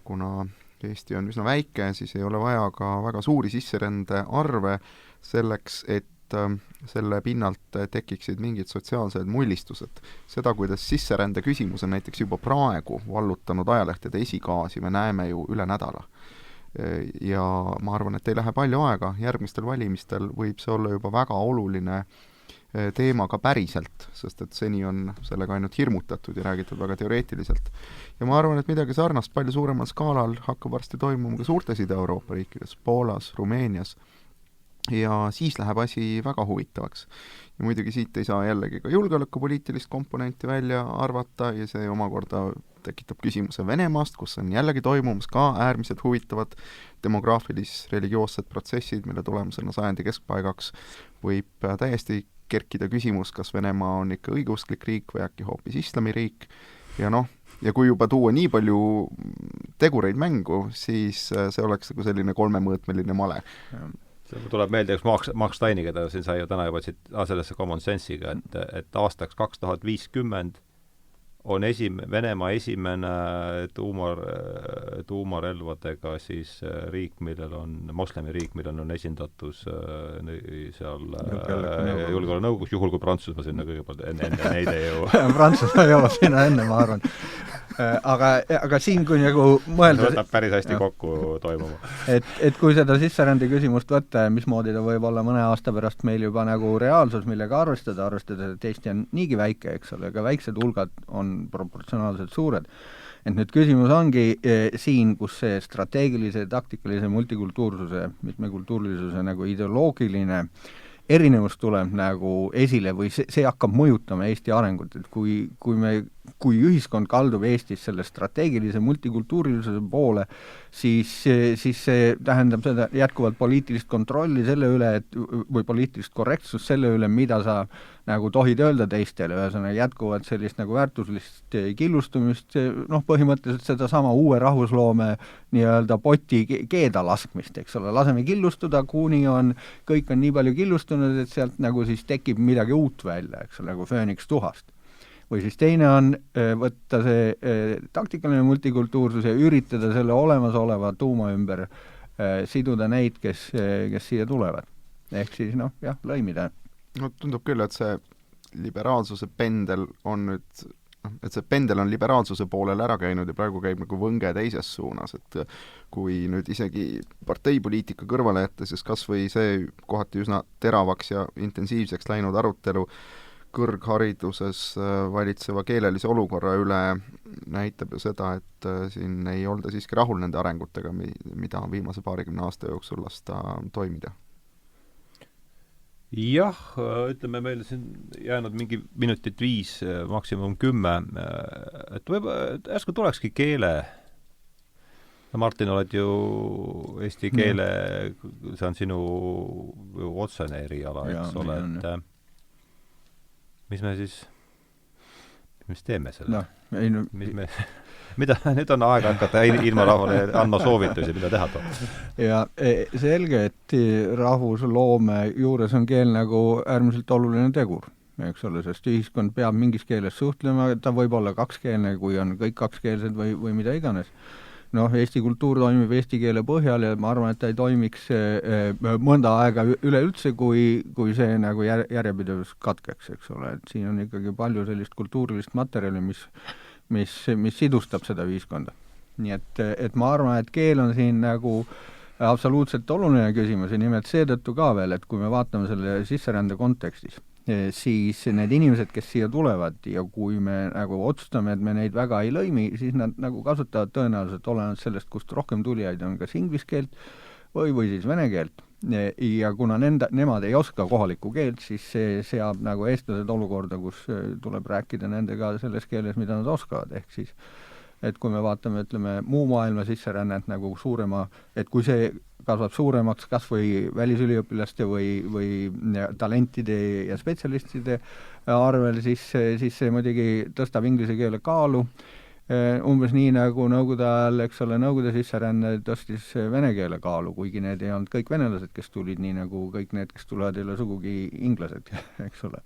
kuna Eesti on üsna väike, siis ei ole vaja ka väga suuri sisserände arve selleks, et selle pinnalt tekiksid mingid sotsiaalsed mullistused. Seda, kuidas sisserände küsimus on näiteks juba praegu vallutanud ajalehtede esikaasi, me näeme ju üle nädala. Ja ma arvan, et ei lähe palju aega, järgmistel valimistel võib see olla juba väga oluline teema ka päriselt, sest et seni on sellega ainult hirmutatud ja räägitud väga teoreetiliselt. Ja ma arvan, et midagi sarnast palju suuremal skaalal hakkab varsti toimuma ka suurtes Ida-Euroopa riikides, Poolas, Rumeenias, ja siis läheb asi väga huvitavaks. Ja muidugi siit ei saa jällegi ka julgeolekupoliitilist komponenti välja arvata ja see omakorda tekitab küsimuse Venemaast, kus on jällegi toimumas ka äärmiselt huvitavad demograafilis-religioossed protsessid, mille tulemusena sajandi keskpaigaks võib täiesti kerkida küsimus, kas Venemaa on ikka õigeusklik riik või äkki hoopis islamiriik. Ja ja kui juba tuua nii palju tegureid mängu, siis see oleks nagu selline kolmemõõtmeline male. See tuleb meelde üks Max Steini, keda siin sai ju täna juba sellesse common sense'iga, et aastaks 2050 on Venemaa esimene tuumarelvadega siis riik, millel on, moslemi riik, millel on esindatus seal julgeolekunõukogus, juhul kui Prantsusmaa sinna kõigepealt enne neid ei jõua. Prantsusmaa jõuab sinna enne, ma arvan. Aga siin, kui nagu mõelda... See võtab päris hästi kokku toimuma. Et kui seda sisserände küsimust võtta ja mismoodi ta võib olla mõne aasta pärast meil juba nagu reaalsus, millega arvestada, et Eesti on niigi väike, eks ole, aga väiksed hulgad on proportsionaalselt suured. Et nüüd küsimus ongi siin, kus see strateegilise, taktikalise multikultuursuse, mitmekultuurilisuse nagu ideoloogiline erinevus tuleb nagu esile või see hakkab mõjutama Eesti arengut, et kui ühiskond kaldub Eestis selle strateegilise multikultuurilisuse poole, siis see tähendab seda jätkuvalt poliitilist kontrolli selle üle, või poliitilist korrektsust selle üle, mida sa nagu tohid öelda teistele, ühesõnaga jätkuvalt sellist nagu väärtuslist killustumist, põhimõtteliselt seda sama uue rahvusloome nii-öelda poti keeda laskmist, eks ole, laseme killustuda, kuni kõik on nii palju killustunud, et sealt nagu siis tekib midagi uut välja, eks ole, nagu fööniks tuhast. Või siis teine on võtta see taktikaline multikultuursus ja üritada selle olemasoleva tuuma ümber siduda neid, kes siia tulevad. Ehk siis lõimida. Tundub küll, et see liberaalsuse pendel on nüüd, et see pendel on liberaalsuse poolel ära käinud ja praegu käib nagu võnge teises suunas, et kui nüüd isegi parteipoliitika kõrvale jätta, siis kas või see kohati üsna teravaks ja intensiivseks läinud arutelu kõrghariduses valitseva keelelise olukorra üle näitab ju seda, et siin ei olda siiski rahul nende arengutega, mida on viimase 20 aasta jooksul lasta toimida. Jah, ütleme meil siin jäänud mingi minutit 5, maksimum 10, et ärsku tulekski keele. Martin, oled ju eesti keele, see on sinu otsene eriala, eks ole, et mis me siis teeme selle? Mida nüüd on aega hakata ilma rahvale andma soovitusi, mida teha toob? Ja selge, et rahvusloome juures on keel nagu äärmiselt oluline tegur, eks ole, sest ühiskond peab mingis keeles suhtlema, ta võib olla kakskeelne, kui on kõik kakskeelsed või mida iganes. Eesti kultuur toimib eesti keele põhjal ja ma arvan, et ta ei toimiks mõnda aega üleüldse, kui see nagu järjepidevus katkeks, eks ole, et siin on ikkagi palju sellist kultuurilist materjali, mis sidustab seda ühiskonda. Nii et ma arvan, et keel on siin nagu absoluutselt oluline küsimus ja nimelt seetõttu ka veel, et kui me vaatame selle sisserände kontekstis, siis need inimesed, kes siia tulevad ja kui me nagu otsustame, et me neid väga ei lõimi, siis nad nagu kasutavad tõenäoliselt olenevalt sellest, kust rohkem tulijaid on kas inglise keelt või siis vene keelt. Ja kuna nemad ei oska kohalikku keelt, siis see seab nagu eestlased olukorda, kus tuleb rääkida nendega selles keeles, mida nad oskavad, ehk siis et kui me vaatame, ütleme, muu maailma sisserännet nagu suurema, et kui see kasvab suuremaks kas või välisüliõpilaste või talentide ja spetsialistide arvel, siis see muidugi tõstab inglise keele kaalu. Umbes nii nagu nõukogude ajal, eks ole, nõukogude sisseränne tõstis vene keele kaalu, kuigi need ei olnud kõik venelased, kes tulid, nii nagu kõik need, kes tulevad, ei ole sugugi inglased, eks ole.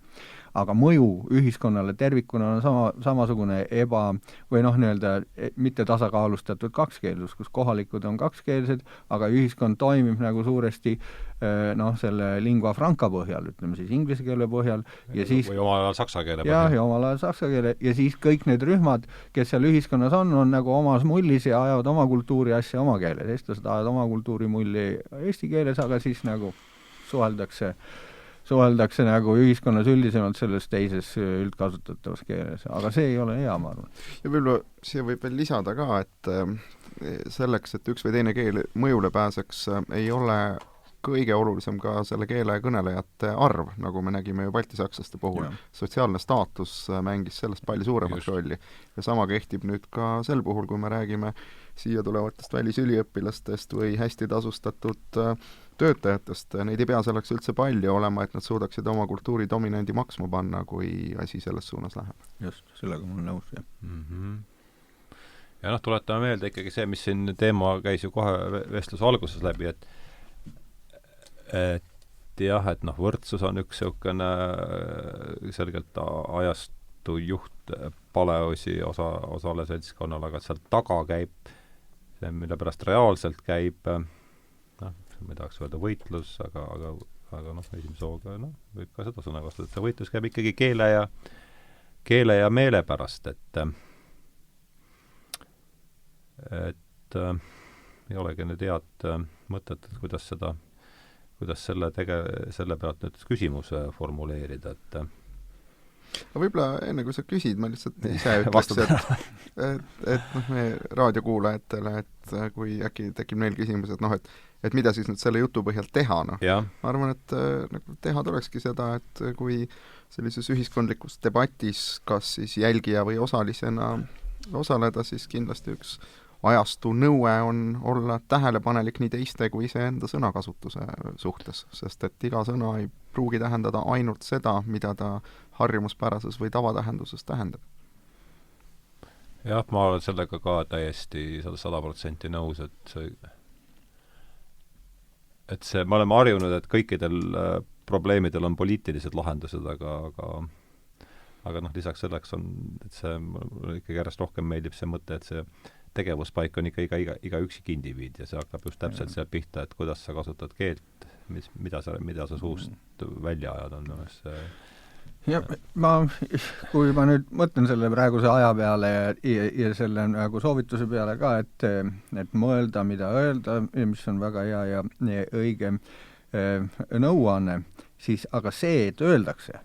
aga mõju ühiskonnale tervikuna on samasugune või nii-öelda mitte tasakaalustatud kakskeelsus, kus kohalikud on kakskeelsed, aga ühiskond toimib nagu suuresti selle lingua franca põhjal, ütleme siis inglise keele põhjal ja siis või omal ajal saksa keele põhjal. Ja omal ajal saksa keele ja siis kõik need rühmad, kes seal ühiskonnas on nagu omas mullis ja ajavad oma kultuuri asja oma keeles. Eestlased ajavad oma kultuuri mulli eesti keeles, aga siis nagu suheldakse nagu ühiskonnas üldisemalt selles teises üldkasutatavas keeles, aga see ei ole hea, ma arvan. Ja võib-olla siia võib veel lisada ka, et selleks, et üks või teine keel mõjule pääseks, ei ole kõige olulisem ka selle keele kõnelejate arv, nagu me nägime ju baltisakslaste puhul. Sotsiaalne staatus mängis sellest palju suuremaks rolli. Ja sama kehtib nüüd ka sel puhul, kui me räägime siia tulevatest välisüliõpilastest või hästi tasustatud töötajatest. Neid ei pea selleks üldse palju olema, et nad suudaksid oma kultuuri dominandi maksma panna, kui asi selles suunas läheb. Just, sellega mul nõus, jah. Ja tuletame meelde ikkagi see, mis siin teema käis ju kohe vestluse alguses läbi, et jah, et võrdsus on üks selline selgelt ajastu juht paleosi osale seltskonnal, aga seal taga käib see, mille pärast reaalselt käib ma ei tahaks öelda võitlus, aga esimese hooga võib ka seda sõna kasutada, et see võitlus käib ikkagi keele ja meele pärast, et ei olegi nüüd head mõtet, et kuidas selle pealt nüüd küsimuse formuleerida, et aga võib-olla enne, kui sa küsid, ma lihtsalt ise ütleks, et meie raadiokuulajatele, et kui äkki tekib neil küsimus, et mida siis nüüd selle jutu põhjalt teha, Ma arvan, et teha tulekski seda, et kui sellises ühiskondlikus debatis kas siis jälgija või osalisena osaleda, siis kindlasti üks ajastu nõue on olla tähelepanelik nii teiste kui iseenda sõnakasutuse suhtes, sest et iga sõna ei pruugi tähendada ainult seda, mida ta harjumuspärases või tavatähenduses tähendab. Jah, ma olen sellega ka täiesti 100% nõus, et me oleme harjunud, et kõikidel probleemidel on poliitilised lahendused, aga lisaks selleks on, et see mulle ikkagi järjest rohkem meeldib see mõte, et see tegevuspaik on ikka iga üksik indiviid ja see hakkab just täpselt seal pihta, et kuidas sa kasutad keelt, mida sa suust välja ajad, on minu meelest see. Ja kui ma nüüd mõtlen selle praeguse aja peale ja selle nagu soovituse peale ka, et mõelda, mida öelda, mis on väga hea ja õige nõuanne, siis aga see, et öeldakse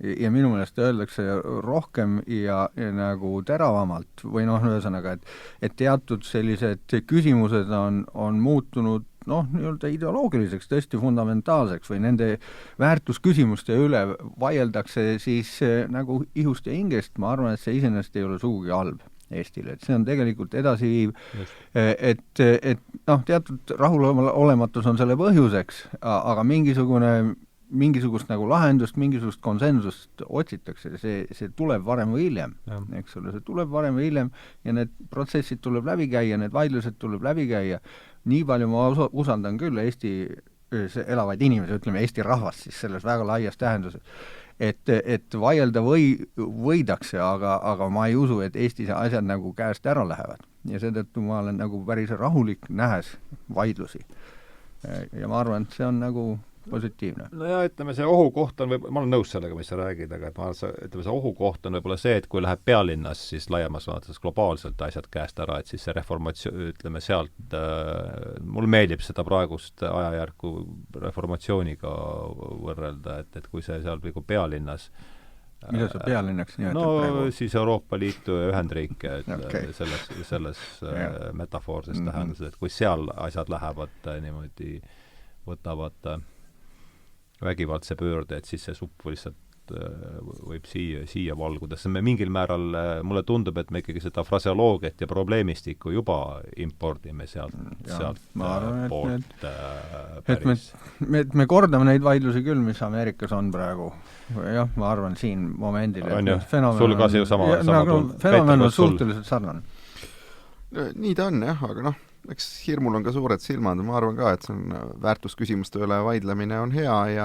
ja minu meelest öeldakse rohkem ja nagu teravamalt või ühesõnaga, et teatud sellised küsimused on muutunud nii-öelda ideoloogiliseks, tõesti fundamentaalseks või nende väärtusküsimuste üle vaieldakse siis nagu ihust ja hingest, ma arvan, et see iseenesest ei ole sugugi halb Eestile, et see on tegelikult edasiviiv, et teatud rahulolematus on selle põhjuseks, aga mingisugust nagu lahendust, mingisugust konsensust otsitakse, see tuleb varem või hiljem, eks ole, see tuleb varem või hiljem ja need protsessid tuleb läbi käia, need vaidlused tuleb läbi käia. Nii palju ma usaldan küll Eesti elavaid inimesi, ütleme Eesti rahvast siis selles väga laias tähenduses, et vaielda võidakse, aga ma ei usu, et Eestis asjad nagu käest ära lähevad. Ja seetõttu ma olen nagu päris rahulik nähes vaidlusi. Ja ma arvan, et see on nagu positiivne. No ja ütleme, see ohukoht on ma olen nõus sellega, mis sa räägid, aga ütleme, see ohukoht on võib-olla see, et kui läheb pealinnas, siis laiemas vaates globaalselt asjad käest ära, et siis see reformatsioon, ütleme sealt, mul meeldib seda praegust ajajärku reformatsiooniga võrrelda, et kui see seal nagu pealinnas mida sa pealinnaks nimetad praegu? Siis Euroopa Liitu ja Ühendriike, selles metafoorses tähenduses, et kui seal asjad lähevad niimoodi, võtavad vägivaldse pöörde, et siis see supp lihtsalt võib siia valgudes. Me mingil määral, mulle tundub, et me ikkagi seda fraseoloogiat ja probleemistikku juba impordime sealt poolt päris. Et me kordame neid vaidlusi küll, mis Ameerikas on praegu. Jah, ma arvan siin momendil. Sul ka see sama fenomen on suhteliselt sarnane. Nii ta on, jah, aga eks hirmul on ka suured silmad, ma arvan ka, et see on väärtusküsimuste üle vaidlemine on hea ja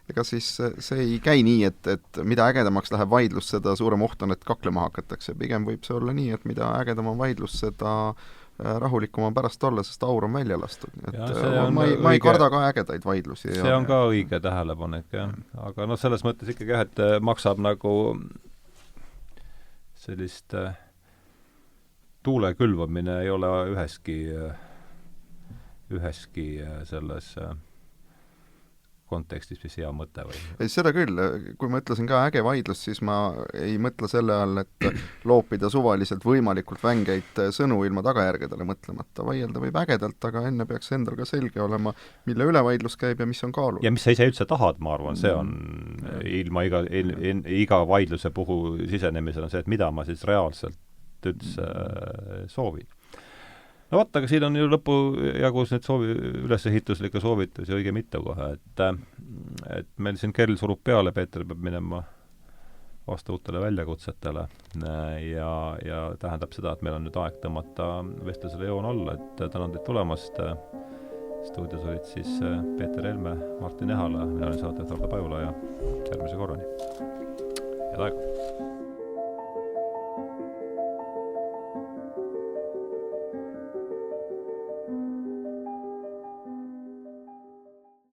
ega siis see ei käi nii, et mida ägedamaks läheb vaidlus, seda suurem oht on, et kaklema hakatakse. Pigem võib see olla nii, et mida ägedam on vaidlus, seda rahulikum on pärast olla, sest aur on välja lastud. Ma ei karda ka ägedaid vaidlusi. See on ka õige tähelepanek, jah. Aga selles mõttes ikkagi jah, et maksab nagu sellist tuule külvamine ei ole üheski selles kontekstis, mis hea mõte või? Seda küll, kui ma ütlesin ka äge vaidlus, siis ma ei mõtle selle all, et loopida suvaliselt võimalikult vängeid sõnu ilma tagajärgedele mõtlemata. Vaielda võib ägedalt, aga enne peaks endal ka selge olema, mille üle vaidlus käib ja mis on kaalul. Ja mis sa ise üldse tahad, ma arvan, see on ilma iga vaidluse puhul sisenemisel on see, et mida ma siis reaalselt üldse soovin. No vaata, aga siin on ju lõpujagus need ülesehituslikke soovitusi õige mitu kohe, et meil siin kell surub peale, Peeter peab minema vastu uutele väljakutsetele ja tähendab seda, et meil on nüüd aeg tõmmata vestlusele joon alla, et tänan teid tulemast. Stuudios olid siis Peeter Helme, Martin Ehala, mina olin saatejuht Hardo Pajula ja järgmise korrani. Head aega!